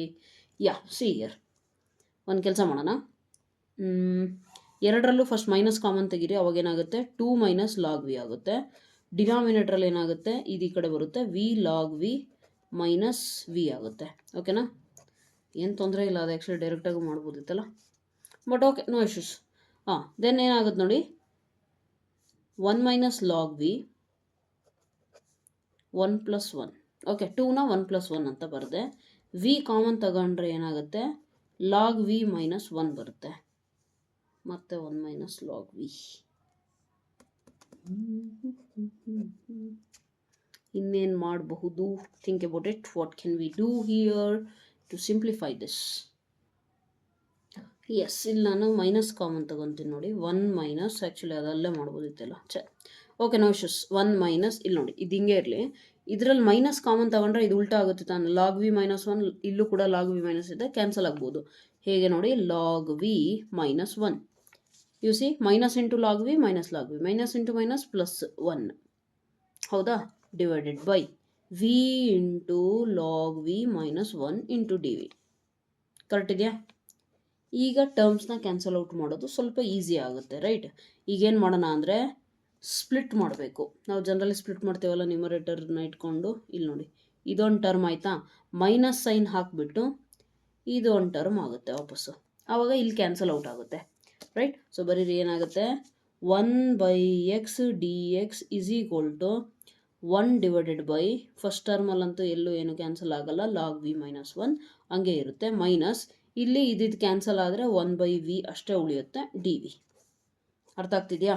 ಯಾ, ಸಿ ಹಿಯರ್ ಒಂದು ಕೆಲಸ ಮಾಡೋಣ, ಎರಡರಲ್ಲೂ ಫಸ್ಟ್ ಮೈನಸ್ ಕಾಮನ್ ತೆಗೀರಿ, ಅವಾಗೇನಾಗುತ್ತೆ 2 ಮೈನಸ್ ಲಾಗ್ ವಿ ಆಗುತ್ತೆ. ಡಿನಾಮಿನೇಟ್ರಲ್ಲಿ ಏನಾಗುತ್ತೆ, ಇದು ಈ ಕಡೆ ಬರುತ್ತೆ, v log v minus v ಆಗುತ್ತೆ. ಓಕೆನಾ? ಏನು ತೊಂದರೆ ಇಲ್ಲ, ಅದು ಆ್ಯಕ್ಚುಲಿ ಡೈರೆಕ್ಟಾಗೂ ಮಾಡ್ಬೋದಿತ್ತಲ್ಲ, but okay, no issues. Then ಏನಾಗುತ್ತೆ ನೋಡಿ, 1 ಮೈನಸ್ ಲಾಗ್ ವಿ 1 ಪ್ಲಸ್ 1. ಓಕೆ, 2ನ 1 ಪ್ಲಸ್ 1 ಅಂತ ಬರುತ್ತೆ. ವಿ ಕಾಮನ್ ತಗೊಂಡ್ರೆ ಏನಾಗುತ್ತೆ, ಲಾಗ್ ವಿ ಮೈನಸ್ 1 ಬರುತ್ತೆ, ಮತ್ತೆ 1 ಮೈನಸ್ ಲಾಗ್ ವಿ. ಇನ್ನೇನು ಮಾಡಬಹುದು? Think about it. What can we do here to simplify this? Yes, ಇಲ್ಲಿ ನಾನು ಮೈನಸ್ ಕಾಮನ್ ತಗೊತೀನಿ ನೋಡಿ, 1 ಮೈನಸ್, ಆ್ಯಕ್ಚುಲಿ ಅದಲ್ಲೇ ಮಾಡ್ಬೋದಿತ್ತಲ್ಲ, ಓಕೆ, ನೋ ಇಶ್ಯೂಸ್. 1 ಮೈನಸ್, ಇಲ್ಲಿ ನೋಡಿ ಇದು ಹಿಂಗೆ ಇರಲಿ, ಇದರಲ್ಲಿ ಮೈನಸ್ ಕಾಮನ್ ತಗೊಂಡ್ರೆ ಇದು ಉಲ್ಟಾ ಆಗುತ್ತೆ ತಾನೆ, ಲಾಗ್ ವಿ ಮೈನಸ್ 1, ಇಲ್ಲೂ ಕೂಡ ಲಾಗ್ ವಿ ಮೈನಸ್ ಇದೆ, ಕ್ಯಾನ್ಸಲ್ ಆಗ್ಬೋದು. ಹೇಗೆ ನೋಡಿ, log v minus 1, you see, minus into log v minus log v, minus into minus plus 1, ಹೌದಾ? Divided by v into log v minus 1 into d v. Correct ಇದೆಯಾ? ಈಗ ಟರ್ಮ್ಸ್ನ ಕ್ಯಾನ್ಸಲ್ ಔಟ್ ಮಾಡೋದು ಸ್ವಲ್ಪ ಈಸಿ ಆಗುತ್ತೆ, ರೈಟ್? ಈಗೇನು ಮಾಡೋಣ ಅಂದರೆ ಸ್ಪ್ಲಿಟ್ ಮಾಡಬೇಕು. ನಾವು ಜನರಲಿ ಸ್ಪ್ಲಿಟ್ ಮಾಡ್ತೇವಲ್ಲ ನ್ಯೂಮರೇಟರ್ನ ಇಟ್ಕೊಂಡು, ಇಲ್ಲಿ ನೋಡಿ ಇದೊಂದು ಟರ್ಮ್ ಆಯಿತಾ, ಮೈನಸ್ ಸೈನ್ ಹಾಕಿಬಿಟ್ಟು ಇದೊಂದು ಟರ್ಮ್ ಆಗುತ್ತೆ ವಾಪಸ್ಸು, ಆವಾಗ ಇಲ್ಲಿ ಕ್ಯಾನ್ಸಲ್ ಔಟ್ ಆಗುತ್ತೆ, ರೈಟ್? ಸೊ ಬರೀರಿ, ಏನಾಗುತ್ತೆ, 1/x d x is equal to 1 divided by, first ಟರ್ಮಲ್ಲಂತೂ ಎಲ್ಲೂ ಏನು ಕ್ಯಾನ್ಸಲ್ ಆಗಲ್ಲ, ಲಾಗ್ ವಿ ಮೈನಸ್ 1 ಹಂಗೆ ಇರುತ್ತೆ, ಮೈನಸ್ ಇಲ್ಲಿ ಇದಿದ್ದು ಕ್ಯಾನ್ಸಲ್ ಆದರೆ 1/v ಅಷ್ಟೇ ಉಳಿಯುತ್ತೆ, ಡಿ ವಿ. ಅರ್ಥ ಆಗ್ತಿದೆಯಾ?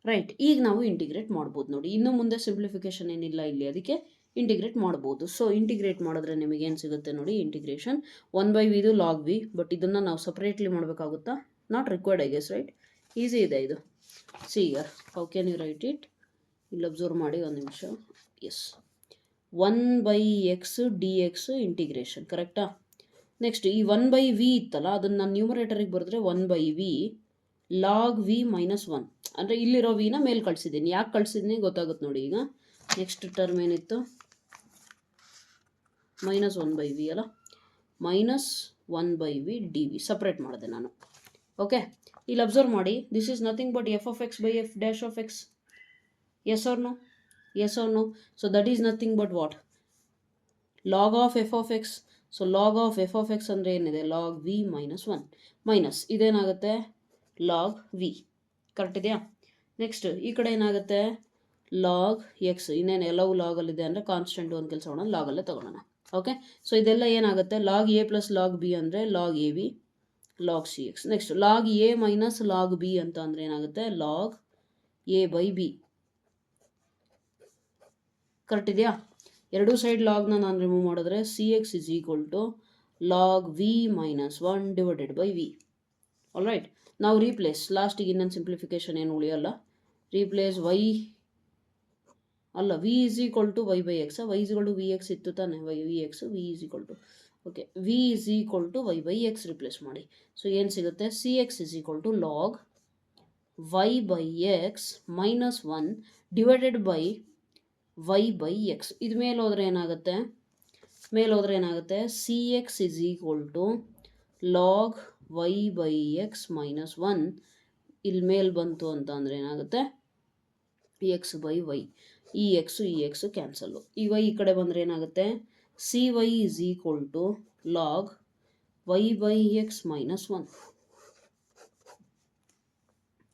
ರೈಟ್, ಈಗ ನಾವು ಇಂಟಿಗ್ರೇಟ್ ಮಾಡ್ಬೋದು ನೋಡಿ, ಇನ್ನು ಮುಂದೆ ಸಿಂಪ್ಲಿಫಿಕೇಶನ್ ಏನಿಲ್ಲ ಇಲ್ಲಿ, ಅದಕ್ಕೆ ಇಂಟಿಗ್ರೇಟ್ ಮಾಡ್ಬೋದು. ಸೊ ಇಂಟಿಗ್ರೇಟ್ ಮಾಡಿದ್ರೆ ನಿಮಗೇನು ಸಿಗುತ್ತೆ ನೋಡಿ, ಇಂಟಿಗ್ರೇಷನ್ 1/v ಇದು ಲಾಗ್ ವಿ, ಬಟ್ ಇದನ್ನು ನಾವು ಸಪ್ರೇಟ್ಲಿ ಮಾಡಬೇಕಾಗುತ್ತಾ? Not required, I guess, right? Easy ಇದೆ ಇದು. See here, how can you write it? ಇಲ್ಲಿ ಅಬ್ಸರ್ವ್ ಮಾಡಿ ಒಂದು ನಿಮಿಷ. Yes, 1/x d x integration, ಕರೆಕ್ಟಾ? ನೆಕ್ಸ್ಟ್ ಈ 1/v ಇತ್ತಲ್ಲ, ಅದನ್ನು ನಾನು ನ್ಯೂಮರೇಟರಿಗೆ ಬರೆದ್ರೆ 1/v ಲಾಗ್ ವಿ ಮೈನಸ್ 1, ಅಂದರೆ ಇಲ್ಲಿರೋ ವಿನ ಮೇಲೆ ಕಳಿಸಿದ್ದೀನಿ. ಯಾಕೆ ಕಳಿಸಿದ್ದೀನಿ ಗೊತ್ತಾಗುತ್ತೆ ನೋಡಿ ಈಗ. ನೆಕ್ಸ್ಟ್ ಟರ್ಮ್ ಏನಿತ್ತು, ಮೈನಸ್ 1/v ಅಲ್ಲ, minus 1/v D V separate ಮಾಡಿದೆ ನಾನು. ಓಕೆ, ಇಲ್ಲಿ ಅಬ್ಸರ್ವ್ ಮಾಡಿ, this is nothing but f of x by f dash of x. Yes or no? Yes or no? So that is nothing but what, log of f of x. So log of f of x ಅಂದರೆ ಏನಿದೆ, ಲಾಗ್ ವಿ ಮೈನಸ್ 1, ಮೈನಸ್ ಇದೇನಾಗುತ್ತೆ, ಲಾಗ್ ವಿ. ಕರೆಕ್ಟ್ ಇದೆಯಾ? ನೆಕ್ಸ್ಟ್ ಈ ಕಡೆ ಏನಾಗುತ್ತೆ, ಲಾಗ್ ಎಕ್ಸ್. ಇನ್ನೇನು ಎಲ್ಲವೂ ಲಾಗಲ್ಲಿದೆ ಅಂದರೆ ಕಾನ್ಸ್ಟೆಂಟ್, ಒಂದು ಕೆಲಸ ಮಾಡೋಣ, ಲಾಗಲ್ಲೇ ತೊಗೊಳೋಣ. ಓಕೆ, ಸೊ ಇದೆಲ್ಲ ಏನಾಗುತ್ತೆ, log a plus log b ಅಂದರೆ log a b log c x. Next log a minus log b ಅಂತ ಅಂದರೆ ಏನಾಗುತ್ತೆ, log a by b. Correct ಇದೆಯಾ? ಎರಡೂ ಸೈಡ್ ಲಾಗ್ನ ನಾನು ರಿಮೂವ್ ಮಾಡಿದ್ರೆ c x is equal to log v minus 1 divided by v. All right, ನಾವು ರೀಪ್ಲೇಸ್, ಲಾಸ್ಟಿಗೆ ಇನ್ನೊಂದು ಸಿಂಪ್ಲಿಫಿಕೇಶನ್ ಏನು ಉಳಿಯಲ್ಲ, ರೀಪ್ಲೇಸ್ ವೈ ಅಲ್ಲ, v is equal to y by x. Y is equal to v x ಇತ್ತು ತಾನೆ, y v x, v is equal to, okay, v is equal to y by x replace ಮಾಡಿ. ಸೊ ಏನು ಸಿಗುತ್ತೆ, C x is equal to log y by x minus 1 divided by y by x. ಇದು ಮೇಲೆ ಹೋದರೆ ಏನಾಗುತ್ತೆ, ಮೇಲೆ ಹೋದ್ರೆ ಏನಾಗುತ್ತೆ, C x is equal to log y by x minus 1. ಇಲ್ಲಿ ಮೇಲೆ ಬಂತು ಅಂತ ಅಂದರೆ ಏನಾಗುತ್ತೆ, ಎಕ್ಸ್ ಬೈ ವೈ. ಈ ಎಕ್ಸು ಕ್ಯಾನ್ಸಲ್ಲು. ಈ ವೈ ಈ ಕಡೆ ಬಂದರೆ ಏನಾಗುತ್ತೆ, c y is equal to log y by x minus 1.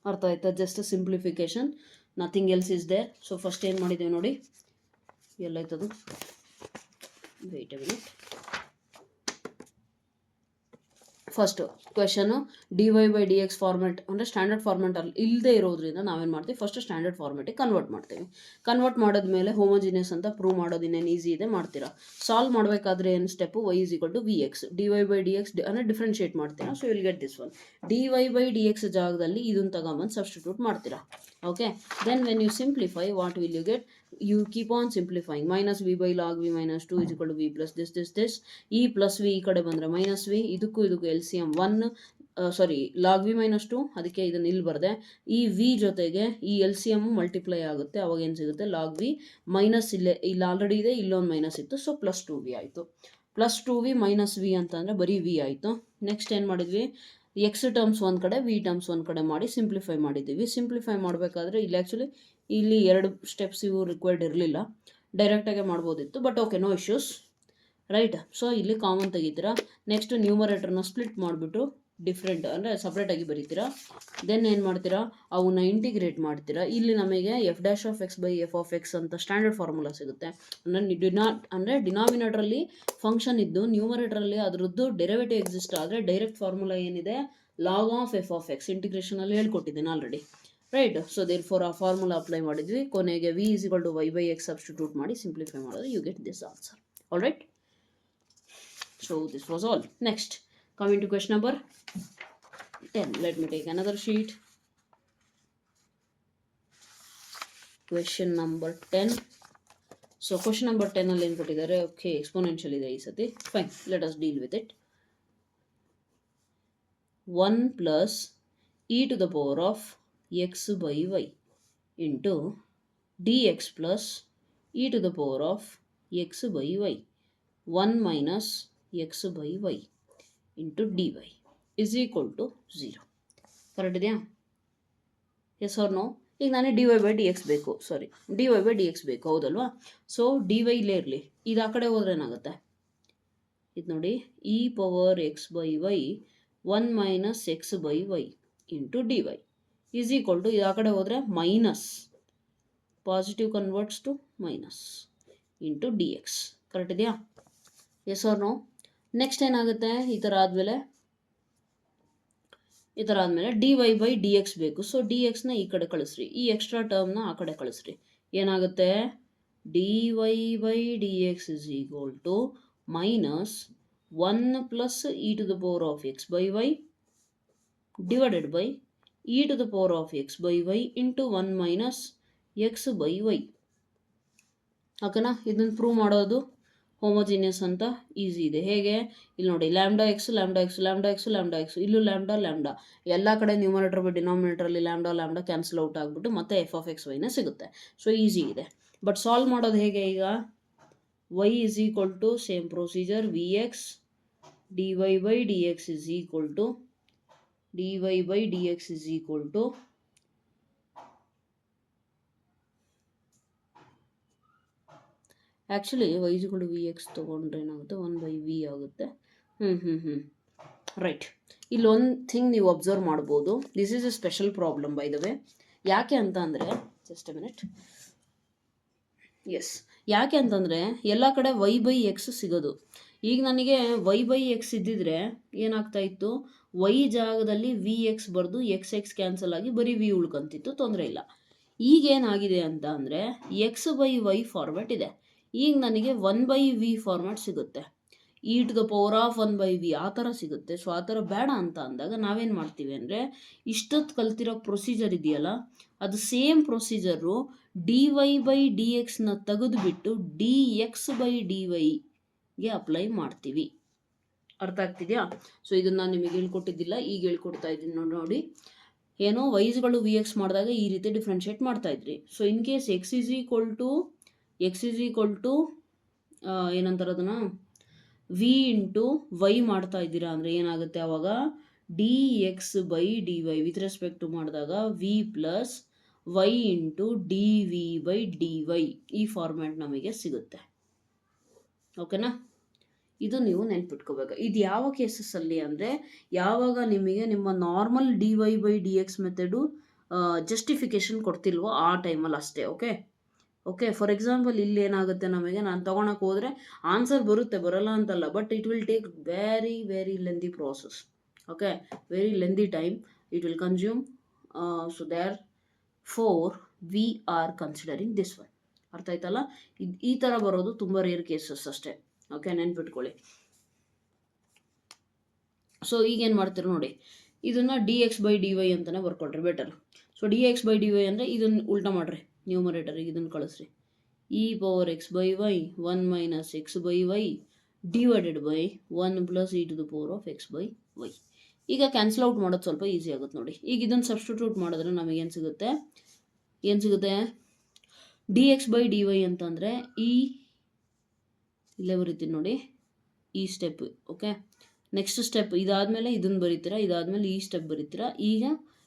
ಅರ್ಥ ಆಯ್ತಾ? Just simplification, nothing else is there. So first ಏನು ಮಾಡಿದ್ದೇವೆ ನೋಡಿ, ಎಲ್ಲಾಯ್ತದು, wait a minute. First question d y by d x format ಅಂದರೆ ಸ್ಟ್ಯಾಂಡರ್ಡ್ ಫಾರ್ಮೆಟ್ ಅಲ್ಲಿ ಇಲ್ಲದೆ ಇರೋದ್ರಿಂದ ನಾವೇನು ಮಾಡ್ತೀವಿ, ಫಸ್ಟ್ ಸ್ಟ್ಯಾಂಡರ್ಡ್ ಫಾರ್ಮೆಟಿಗೆ ಕನ್ವರ್ಟ್ ಮಾಡ್ತೀವಿ. ಕನ್ವರ್ಟ್ ಮಾಡಿದ್ಮೇಲೆ ಹೋಮೋಜಿನಿಯಸ್ ಅಂತ ಪ್ರೂವ್ ಮಾಡೋದು ಇನ್ನೇನು ಈಸಿ ಇದೆ, ಮಾಡ್ತೀರಾ. ಸಾಲ್ವ್ ಮಾಡಬೇಕಾದ್ರೆ ಏನು step, y is equal to v x, d y by d x ಅಂದರೆ ಡಿಫ್ರೆನ್ಷಿಯೇಟ್ ಮಾಡ್ತೀರಾ. So will get this one. D y by d x ಜಾಗದಲ್ಲಿ ಇದನ್ನು ತಗೊಂಬಂದು ಸಬ್ಸ್ಟಿಟ್ಯೂಟ್ ಮಾಡ್ತೀರಾ. Okay, then when you simplify, what will you get, you keep on simplifying. Minus v by log v minus 2 is equal to v plus this. E plus v ಈ ಕಡೆ ಬಂದರೆ ಮೈನಸ್ ವಿ, ಇದಕ್ಕೂ LCM 1, ಸಾರಿ ಲಾಗ್ ವಿ ಮೈನಸ್ 2, ಅದಕ್ಕೆ ಇದನ್ನು ಇಲ್ಲಿ ಬರದೆ ಈ ವಿ ಜೊತೆಗೆ ಈ LCM ಮಲ್ಟಿಪ್ಲೈ ಆಗುತ್ತೆ. ಅವಾಗ ಏನು ಸಿಗುತ್ತೆ, ಲಾಗ್ ವಿ ಮೈನಸ್ ಇಲ್ಲಿ ಆಲ್ರೆಡಿ ಇದೆ, ಇಲ್ಲೊಂದು ಮೈನಸ್ ಇತ್ತು, ಸೊ ಪ್ಲಸ್ 2v ಆಯಿತು. ಪ್ಲಸ್ 2v ಮೈನಸ್ ವಿ ಅಂತಂದರೆ ಬರೀ ವಿ ಆಯಿತು. ನೆಕ್ಸ್ಟ್ ಏನು ಮಾಡಿದ್ವಿ, ಎಕ್ಸ್ ಟರ್ಮ್ಸ್ ಒಂದು ಕಡೆ, ವಿ ಟರ್ಮ್ಸ್ ಒಂದು ಕಡೆ ಮಾಡಿ ಸಿಂಪ್ಲಿಫೈ ಮಾಡಿದ್ದೀವಿ. ಸಿಂಪ್ಲಿಫೈ ಮಾಡಬೇಕಾದ್ರೆ ಇಲ್ಲಿ ಆ್ಯಕ್ಚುಲಿ ಇಲ್ಲಿ 2 ಸ್ಟೆಪ್ಸ್ ಇವು ರಿಕ್ವೈರ್ಡ್ ಇರಲಿಲ್ಲ, ಡೈರೆಕ್ಟಾಗೆ ಮಾಡ್ಬೋದಿತ್ತು, but okay, no issues, right. So ಇಲ್ಲಿ ಕಾಮನ್ ತೆಗಿತೀರಾ. ನೆಕ್ಸ್ಟ್ ನ್ಯೂಮರೇಟರ್ನ ಸ್ಪ್ಲಿಟ್ ಮಾಡಿಬಿಟ್ಟು ಡಿಫ್ರೆಂಟ್ ಅಂದರೆ ಸಪ್ರೇಟಾಗಿ ಬರೀತೀರಾ. ದೆನ್ ಏನು ಮಾಡ್ತೀರಾ, ಅವನ್ನ ಇಂಟಿಗ್ರೇಟ್ ಮಾಡ್ತೀರಾ. ಇಲ್ಲಿ ನಮಗೆ f dash of x by f of x ಅಂತ ಸ್ಟ್ಯಾಂಡರ್ಡ್ ಫಾರ್ಮುಲಾ ಸಿಗುತ್ತೆ. ಅಂದರೆ ಡಿನಾಮಿನೇಟ್ರಲ್ಲಿ ಫಂಕ್ಷನ್ ಇದ್ದು ನ್ಯೂಮರೇಟ್ರಲ್ಲಿ ಅದರದ್ದು ಡೆರಿವೇಟಿವ್ ಎಕ್ಸಿಸ್ಟ್ ಆದರೆ ಡೈರೆಕ್ಟ್ ಫಾರ್ಮುಲಾ ಏನಿದೆ, log of f of x, ಇಂಟಿಗ್ರೇಷನಲ್ಲಿ ಹೇಳ್ಕೊಟ್ಟಿದ್ದೀನಿ already, right. So therefore ಆ ಫಾರ್ಮುಲಾ ಅಪ್ಲೈ ಮಾಡಿದ್ವಿ. ಕೊನೆಗೆ v is equal to y by x substitute ಮಾಡಿ ಸಿಂಪ್ಲಿಫೈ ಮಾಡಿದ್ರೆ you get this answer. All right. So this was all. Next coming to question number 10. Let me take another sheet. Question number 10. So question number 10 ಅಲ್ಲಿ ಏನು ಕೊಟ್ಟಿದ್ದಾರೆ, ಓಕೆ ಎಕ್ಸ್ಪೋನೆನ್ಷಿಯಲ್ ಇದೆ ಈ ಸತಿ, fine, let us deal with it. 1 plus e to the power of x by y into dx plus e to the power of x by y 1 minus x by y into dy is equal to 0. Correct ಇದೆಯಾ? Yes or no? ಈಗ ನಾನು dy ಬೈ ಡಿ ಎಕ್ಸ್ ಬೇಕು, sorry dy by d x ಬೇಕು, ಹೌದಲ್ವಾ? ಸೊ dy ಇಲ್ಲೇ ಇರಲಿ, ಇದು ಆ ಕಡೆ ಹೋದ್ರೆ ಏನಾಗುತ್ತೆ, ಇದು ನೋಡಿ, e power x by y 1 minus x by y into d y is equal to, ಇದು ಆ ಕಡೆ ಹೋದರೆ minus, positive converts to minus into d x. Correct ಇದೆಯಾ? Yes or no? ನೆಕ್ಸ್ಟ್ ಏನಾಗುತ್ತೆ, ಈ ಥರ ಆದಮೇಲೆ d y by d x ಬೇಕು. ಸೊ ಡಿ ಎಕ್ಸ್ನ ಈ ಕಡೆ ಕಳಿಸ್ರಿ, ಈ ಎಕ್ಸ್ಟ್ರಾ ಟರ್ಮ್ನ ಆ ಕಡೆ ಕಳಿಸ್ರಿ. ಏನಾಗುತ್ತೆ, d y by d x is equal to minus 1 plus e to the power of x by y divided by e to the power of x by y into 1 minus x by y. ಓಕೆನಾ? ಇದನ್ನು ಪ್ರೂವ್ ಮಾಡೋದು ಹೋಮೋಜಿನಿಯಸ್ ಅಂತ ಈಸಿ ಇದೆ. ಹೇಗೆ, ಇಲ್ಲಿ ನೋಡಿ, lambda x lambda x lambda x lambda x, ಇಲ್ಲೂ ಲ್ಯಾಂಬ್ಡಾ ಎಲ್ಲ ಕಡೆ ನ್ಯೂಮರೇಟರ್ ಬೈ ಡಿನಾಮಿನೇಟರಲ್ಲಿ ಲ್ಯಾಂಬ್ಡಾ ಕ್ಯಾನ್ಸಲ್ ಔಟ್ ಆಗಿಬಿಟ್ಟು ಮತ್ತೆ ಎಫ್ ಆಫ್ ಎಕ್ಸ್ ವೈನೇ ಸಿಗುತ್ತೆ. ಸೊ ಈಸಿ ಇದೆ. ಬಟ್ ಸಾಲ್ವ್ ಮಾಡೋದು ಹೇಗೆ, ಈಗ y is equal to same procedure, v x d y by d x is equal to actually y is equal to v x ತೊಗೊಂಡ್ರೆ ಏನಾಗುತ್ತೆ, 1 ಬೈ ವಿ ಆಗುತ್ತೆ. ರೈಟ್. ಇಲ್ಲೊಂದು ಥಿಂಗ್ ನೀವು ಅಬ್ಸರ್ವ್ ಮಾಡ್ಬೋದು, this is A special problem by the way. ಯಾಕೆ ಅಂತ ಅಂದರೆ, ಜಸ್ಟ್ ಎ ಮಿನಿಟ್, ಎಸ್, ಯಾಕೆ ಅಂತಂದರೆ ಎಲ್ಲ ಕಡೆ ವೈ ಬೈ ಎಕ್ಸ್ ಸಿಗೋದು. ಈಗ ನನಗೆ ವೈ ಬೈ ಎಕ್ಸ್ ಇದ್ದಿದ್ರೆ ಏನಾಗ್ತಾ ಇತ್ತು, ವೈ ಜಾಗದಲ್ಲಿ ವಿ ಎಕ್ಸ್ ಬರೆದು ಎಕ್ಸ್ ಕ್ಯಾನ್ಸಲ್ ಆಗಿ ಬರೀ ವಿ ಉಳ್ಕೊಂತಿತ್ತು, ತೊಂದರೆ ಇಲ್ಲ. ಈಗೇನಾಗಿದೆ ಅಂತ ಅಂದರೆ ಎಕ್ಸ್ ಬೈ ವೈ ಫಾರ್ಮ್ಯಾಟ್ ಇದೆ. ಈಗ ನನಗೆ 1 ಬೈ ವಿ ಫಾರ್ಮ್ಯಾಟ್ ಸಿಗುತ್ತೆ, e to the power of 1 by v ಆ ಥರ ಸಿಗುತ್ತೆ. ಸೊ ಆ ಥರ ಬೇಡ ಅಂತ ಅಂದಾಗ ನಾವೇನು ಮಾಡ್ತೀವಿ ಅಂದರೆ, ಇಷ್ಟೊತ್ತು ಕಲ್ತಿರೋ ಪ್ರೊಸೀಜರ್ ಇದೆಯಲ್ಲ, ಅದು same procedure d y by d ಎಕ್ಸ್ನ ತೆಗೆದುಬಿಟ್ಟು ಡಿ ಎಕ್ಸ್ ಬೈ ಡಿ ವೈಗೆ ಅಪ್ಲೈ ಮಾಡ್ತೀವಿ. ಅರ್ಥ ಆಗ್ತಿದೆಯಾ? ಸೊ ಇದನ್ನು ನಾನು ನಿಮಗೆ ಹೇಳ್ಕೊಟ್ಟಿದ್ದಿಲ್ಲ, ಈಗ ಹೇಳ್ಕೊಡ್ತಾ ಇದ್ದೀನಿ ನೋಡಿ. ಏನೋ ವೈಸ್ಗಳು ವಿ ಎಕ್ಸ್ ಮಾಡಿದಾಗ ಈ ರೀತಿ ಡಿಫ್ರೆನ್ಷಿಯೇಟ್ ಮಾಡ್ತಾ ಇದ್ರಿ. So in case x is equal to ಏನಂತಾರೆ ಅದನ್ನು, ವಿ ಇಂಟು ವೈ ಮಾಡ್ತಾ ಇದ್ದೀರಾ ಅಂದರೆ ಏನಾಗುತ್ತೆ ಆವಾಗ d x by d y with respect to ಮಾಡಿದಾಗ v plus y into d v by d y ಈ ಫಾರ್ಮ್ಯಾಟ್ ನಮಗೆ ಸಿಗುತ್ತೆ. ಓಕೆನಾ? ಇದು ನೀವು ನೆನ್ಪಿಟ್ಕೋಬೇಕು. ಇದು ಯಾವ ಕೇಸಸ್ಸಲ್ಲಿ ಅಂದರೆ ಯಾವಾಗ ನಿಮಗೆ ನಿಮ್ಮ normal d y by d x method justification ಕೊಡ್ತಿಲ್ವೋ ಆ ಟೈಮಲ್ಲಿ ಅಷ್ಟೇ. ಓಕೆ ಫಾರ್ ಎಕ್ಸಾಂಪಲ್ ಇಲ್ಲಿ ಏನಾಗುತ್ತೆ, ನಮಗೆ ನಾನು ತೊಗೊಳಕ್ಕೆ ಹೋದರೆ ಆನ್ಸರ್ ಬರುತ್ತೆ, ಬರಲ್ಲ ಅಂತಲ್ಲ, but it will take very lengthy process. Okay, very lengthy time it will consume. So therefore we are considering this one. ಅರ್ಥ ಆಯ್ತಲ್ಲ? ಈ ಥರ ಬರೋದು ತುಂಬ ರೇರ್ ಕೇಸಸ್ ಅಷ್ಟೇ. ಓಕೆ, ನೆನ್ಪಿಟ್ಕೊಳ್ಳಿ. ಸೊ ಈಗೇನು ಮಾಡ್ತೀರ ನೋಡಿ, ಇದನ್ನು d x by d y ಅಂತಲೇ ಬರ್ಕೊಳ್ರಿ better. So d x by d y ಅಂದರೆ ಇದನ್ನು ಉಲ್ಟಾ ಮಾಡಿರಿ, ನ್ಯೂಮರೇಟರಿಗೆ ಇದನ್ನು ಕಳಿಸ್ರಿ. E power x by y 1 minus x by y divided by 1 plus e to the power of x by y. ಈಗ ಕ್ಯಾನ್ಸಲ್ ಔಟ್ ಮಾಡೋದು ಸ್ವಲ್ಪ ಈಸಿ ಆಗುತ್ತೆ ನೋಡಿ. ಈಗ ಇದನ್ನು ಸಬ್ಸ್ಟಿಟ್ಯೂಟ್ ಮಾಡಿದ್ರೆ ನಮಗೆ ಏನು ಸಿಗುತ್ತೆ d x by d y ಅಂತಂದರೆ ಇಲ್ಲೇ ಬರೀತೀನಿ ನೋಡಿ, ಈ ಸ್ಟೆಪ್. ಓಕೆ, ನೆಕ್ಸ್ಟ್ ಸ್ಟೆಪ್ ಇದಾದಮೇಲೆ ಇದನ್ನು ಬರೀತೀರಾ, ಇದಾದಮೇಲೆ ಈ ಸ್ಟೆಪ್ ಬರೀತೀರಾ. ಈಗ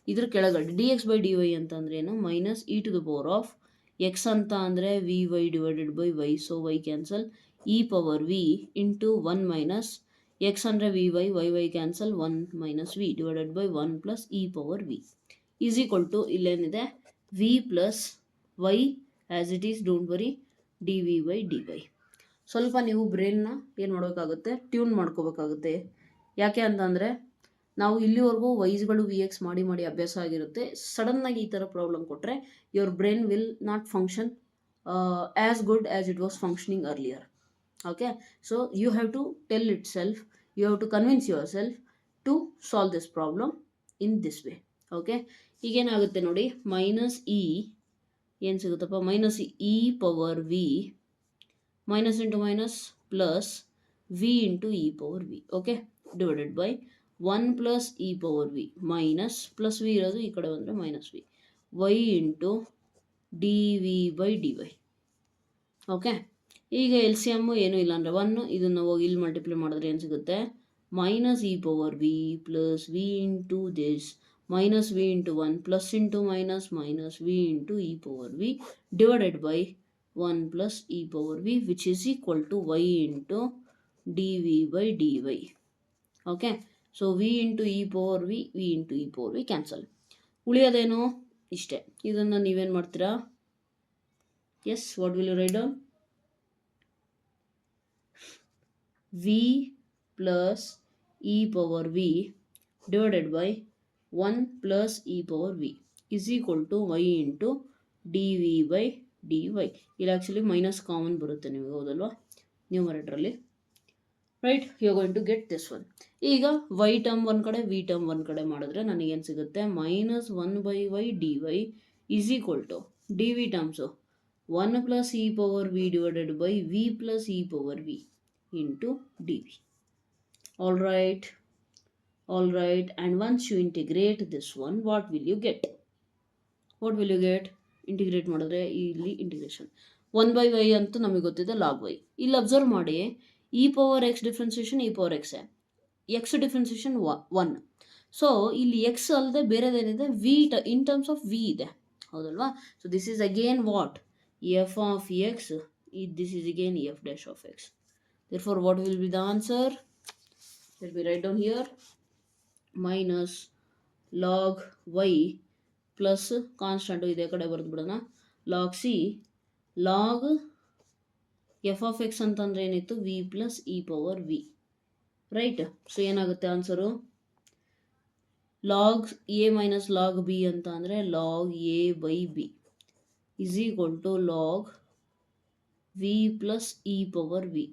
ಇದ್ರ ಕೆಳಗಡೆ d x by d y ಅಂತಂದ್ರೆ ಏನು, minus e to the power of x ಅಂತ ಅಂದರೆ v y divided by y, so y cancel, e power v into 1 minus x ಅಂದರೆ v y y cancel, 1 minus v divided by 1 plus e power v is equal to ಇಲ್ಲೇನಿದೆ v plus y as it is, don't worry, d v by d y. ಸ್ವಲ್ಪ ನೀವು ಬ್ರೈನ್ನ ಏನು ಮಾಡಬೇಕಾಗುತ್ತೆ, ಟ್ಯೂನ್ ಮಾಡ್ಕೋಬೇಕಾಗುತ್ತೆ. ಯಾಕೆ ಅಂತಂದರೆ ನಾವು ಇಲ್ಲಿವರೆಗೂ ವೈಸ್ಗಳು ವಿ ಎಕ್ಸ್ ಮಾಡಿ ಅಭ್ಯಾಸ ಆಗಿರುತ್ತೆ. ಸಡನ್ನಾಗಿ ಈ ಥರ ಪ್ರಾಬ್ಲಮ್ ಕೊಟ್ಟರೆ your brain will not function as good as it was functioning earlier. Okay, so you have to tell itself, you have to convince yourself to solve this problem in this way. Okay, ಈಗೇನಾಗುತ್ತೆ ನೋಡಿ, ಮೈನಸ್ ಇ ಏನು ಸಿಗುತ್ತಪ್ಪ, minus e power v minus into minus plus v into e power v. Okay, divided by 1 plus e power v minus plus v ಇರೋದು ಈ ಕಡೆ ಬಂದರೆ minus v y into d v by d y. Okay, ಈಗ ಎಲ್ ಸಿ ಎಮ್ಮು ಏನೂ ಇಲ್ಲ ಅಂದರೆ 1, ಇದನ್ನು ಹೋಗಿ ಇಲ್ಲಿ ಮಲ್ಟಿಪ್ಲೈ ಮಾಡಿದ್ರೆ ಏನು ಸಿಗುತ್ತೆ, minus e power v plus v into this minus v into 1 plus into minus minus v into e power v divided by 1 plus e power v which is equal to y into d v by d y. Okay, so v into e power v into e power v cancel. ಉಳಿಯೋದೇನು ಇಷ್ಟೇ. ಇದನ್ನು ನೀವೇನು ಮಾಡ್ತೀರಾ, yes, what will you write down, v plus e power v divided by 1 plus e power v is equal to y into d v by d y. ಇಲ್ಲಿ ಆ್ಯಕ್ಚುಲಿ ಮೈನಸ್ ಕಾಮನ್ ಬರುತ್ತೆ ನಿಮಗೆ, ಹೌದಲ್ವಾ, ನ್ಯೂಮರೇಟ್ರಲ್ಲಿ, right? You are going to get this one. ಈಗ ವೈ ಟರ್ಮ್ ಒಂದು ಕಡೆ ವಿ ಟರ್ಮ್ ಒಂದು ಕಡೆ ಮಾಡಿದ್ರೆ ನನಗೇನು ಸಿಗುತ್ತೆ, minus 1 by y d y is equal to d v terms 1 plus e power v divided by v plus e power v into d v. All right, and once you integrate this one, what will you get, integrate ಮಾಡಿದ್ರೆ ಇಲ್ಲಿ ಇಂಟಿಗ್ರೇಷನ್ 1 ಬೈ ವೈ ಅಂತೂ ನಮಗೆ ಗೊತ್ತಿದೆ, ಲಾಗ್ ವೈ. ಇಲ್ಲಿ ಅಬ್ಸರ್ವ್ ಮಾಡಿ, e power x differentiation e power x, x differentiation 1. So ಇಲ್ಲಿ ಎಕ್ಸ್ ಅಲ್ಲದೆ ಬೇರೆದೇನಿದೆ, v in terms of v ಇದೆ, ಹೌದಲ್ವಾ? So this is again what, f of x, this is again f dash of x. therefore what will be the answer, let me write down here, minus log y plus constant ಇದೇ ಕಡೆ ಬರೆದು ಬಿಡೋಣ, log c log f of x ಅಂತಂದರೆ ಏನಿತ್ತು, v plus e power v, right? So ಏನಾಗುತ್ತೆ answer, log a minus log b ಅಂತ ಅಂದರೆ log a by b is equal to log v plus e power v.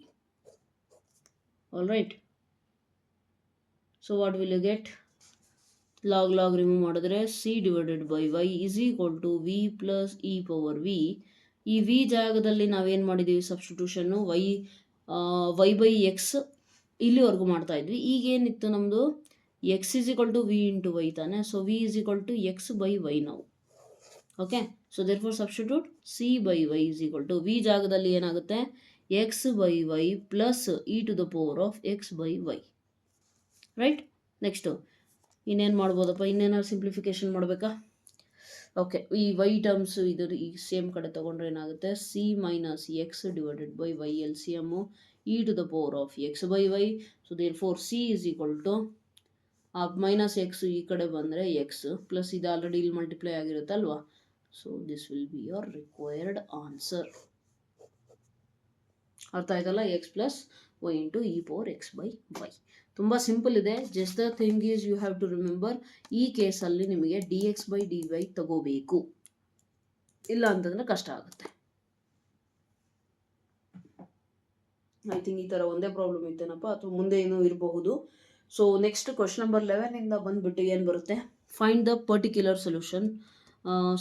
All right, so what will you get, log remove ಮಾಡಿದ್ರೆ c divided by y is equal to v plus e power v. ಈ ವಿ ಜಾಗದಲ್ಲಿ ನಾವೇನು ಮಾಡಿದ್ದೀವಿ, ಸಬ್ಸ್ಟಿಟ್ಯೂಷನ್ನು ವೈ ಬೈ ಎಕ್ಸ್ ಇಲ್ಲಿವರೆಗೂ ಮಾಡ್ತಾ ಇದ್ವಿ. ಈಗೇನಿತ್ತು ನಮ್ಮದು, x is equal to v into y ತಾನೆ, so v is equal to x by y ನಾವು. Okay, so therefore substitute c by y is equal to v ಜಾಗದಲ್ಲಿ ಏನಾಗುತ್ತೆ, x by y plus e to the power of x by y. Right. Next ಇನ್ನೇನು ಮಾಡ್ಬೋದಪ್ಪ, ಇನ್ನೇನಾದ್ರು ಸಿಂಪ್ಲಿಫಿಕೇಶನ್ ಮಾಡಬೇಕಾ? ಓಕೆ, ಈ ವೈ ಟರ್ಮ್ಸ್ ಇದ್ರ ಈ ಸೇಮ್ ಕಡೆ ತೊಗೊಂಡ್ರೆ ಏನಾಗುತ್ತೆ, c minus x divided by y l C m e to the power of x by y. So therefore c is equal to minus x ಈ ಕಡೆ ಬಂದರೆ ಎಕ್ಸ್ ಪ್ಲಸ್ ಇದು ಆಲ್ರೆಡಿ ಇಲ್ಲಿ ಮಲ್ಟಿಪ್ಲೈ ಆಗಿರುತ್ತಲ್ವಾ. So this will be your required answer. ಅರ್ಥ ಆಯ್ತಲ್ಲ, x plus y into e power x by y. ತುಂಬ ಸಿಂಪಲ್ ಇದೆ. Just the thing is you have to remember, ಈ ಕೇಸಲ್ಲಿ ನಿಮಗೆ d x by d y ತಗೋಬೇಕು, ಇಲ್ಲ ಅಂತಂದರೆ ಕಷ್ಟ ಆಗುತ್ತೆ. ಐ ಥಿಂಕ್ ಈ ಥರ ಒಂದೇ ಪ್ರಾಬ್ಲಮ್ ಇತ್ತೇನಪ್ಪ, ಅಥವಾ ಮುಂದೆ ಏನೂ ಇರಬಹುದು. ಸೊ ನೆಕ್ಸ್ಟ್ ಕ್ವಶನ್ ನಂಬರ್ 11 ಬಂದುಬಿಟ್ಟು ಏನು ಬರುತ್ತೆ, find the particular solution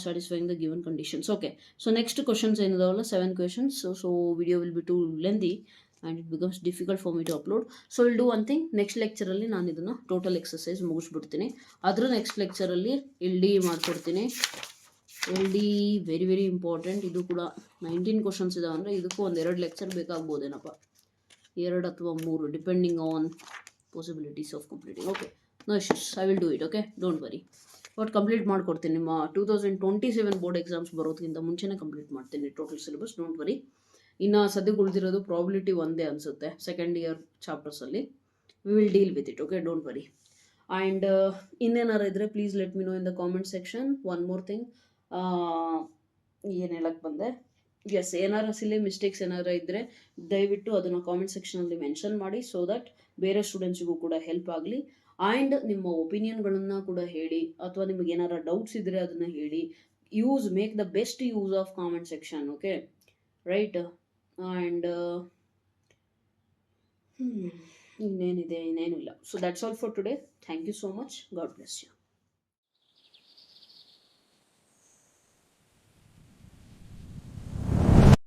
satisfying the given conditions. Okay, so next questions ಏನಿದಾವಲ್ಲ 7 questions. So video will be too lengthy and it becomes difficult for me to upload. So will do one thing, next ಲೆಕ್ಚರಲ್ಲಿ ನಾನು ಇದನ್ನು ಟೋಟಲ್ ಎಕ್ಸಸೈಸ್ ಮುಗಿಸ್ಬಿಡ್ತೀನಿ. ಅದರ ನೆಕ್ಸ್ಟ್ ಲೆಕ್ಚರಲ್ಲಿ ಎಲ್ ಡಿ ಮಾಡ್ಕೊಡ್ತೀನಿ. L D very very important. ಇದು ಕೂಡ 19 questions ಇದಾವೆ ಅಂದರೆ ಇದಕ್ಕೂ ಒಂದು 2 ಲೆಕ್ಚರ್ ಬೇಕಾಗ್ಬೋದೇನಪ್ಪ, 2 ಅಥವಾ 3 depending on possibilities of completing. Okay, no issues, I will do it. Okay, don't worry. But complete ಮಾಡ್ಕೊಡ್ತೀನಿ. ನಿಮ್ಮ 2027 ಬೋರ್ಡ್ ಎಕ್ಸಾಮ್ಸ್ ಬರೋದಕ್ಕಿಂತ ಮುಂಚೆನೇ ಕಂಪ್ಲೀಟ್ ಮಾಡ್ತೀನಿ ಟೋಟಲ್ ಸಿಲೆಬಸ್, ಡೋಂಟ್ ವರಿ. ಇನ್ನು ಸದ್ಯಕ್ಕೆ ಉಳಿದಿರೋದು ಪ್ರಾಬಿಲಿಟಿ ಒಂದೇ ಅನಿಸುತ್ತೆ ಸೆಕೆಂಡ್ ಇಯರ್ ಚಾಪ್ಟರ್ಸಲ್ಲಿ. We will deal with it. Okay, don't worry. And ಇನ್ನೇನಾರು ಇದ್ದರೆ please let me know in the comment section. One more thing, ಏನು ಹೇಳಕ್ಕೆ ಬಂದೆ, ಎಸ್, ಏನಾರು ಸಿಲಿ ಮಿಸ್ಟೇಕ್ಸ್ ಏನಾರು ಇದ್ದರೆ ದಯವಿಟ್ಟು ಅದನ್ನು ಕಾಮೆಂಟ್ ಸೆಕ್ಷನಲ್ಲಿ ಮೆನ್ಷನ್ ಮಾಡಿ, ಸೊ ದಟ್ ಬೇರೆ ಸ್ಟೂಡೆಂಟ್ಸಿಗೂ ಕೂಡ ಹೆಲ್ಪ್ ಆಗಲಿ. ಆ್ಯಂಡ್ ನಿಮ್ಮ ಒಪಿನಿಯನ್ಗಳನ್ನು ಕೂಡ ಹೇಳಿ, ಅಥವಾ ನಿಮಗೆ ಏನಾರು ಡೌಟ್ಸ್ ಇದ್ದರೆ ಅದನ್ನು ಹೇಳಿ. Make the best use of comment section. Okay, right. And ಇನ್ನೇನಿದೆ, ಇನ್ನೇನು ಇಲ್ಲ. So that's all for today. Thank you so much. God bless you.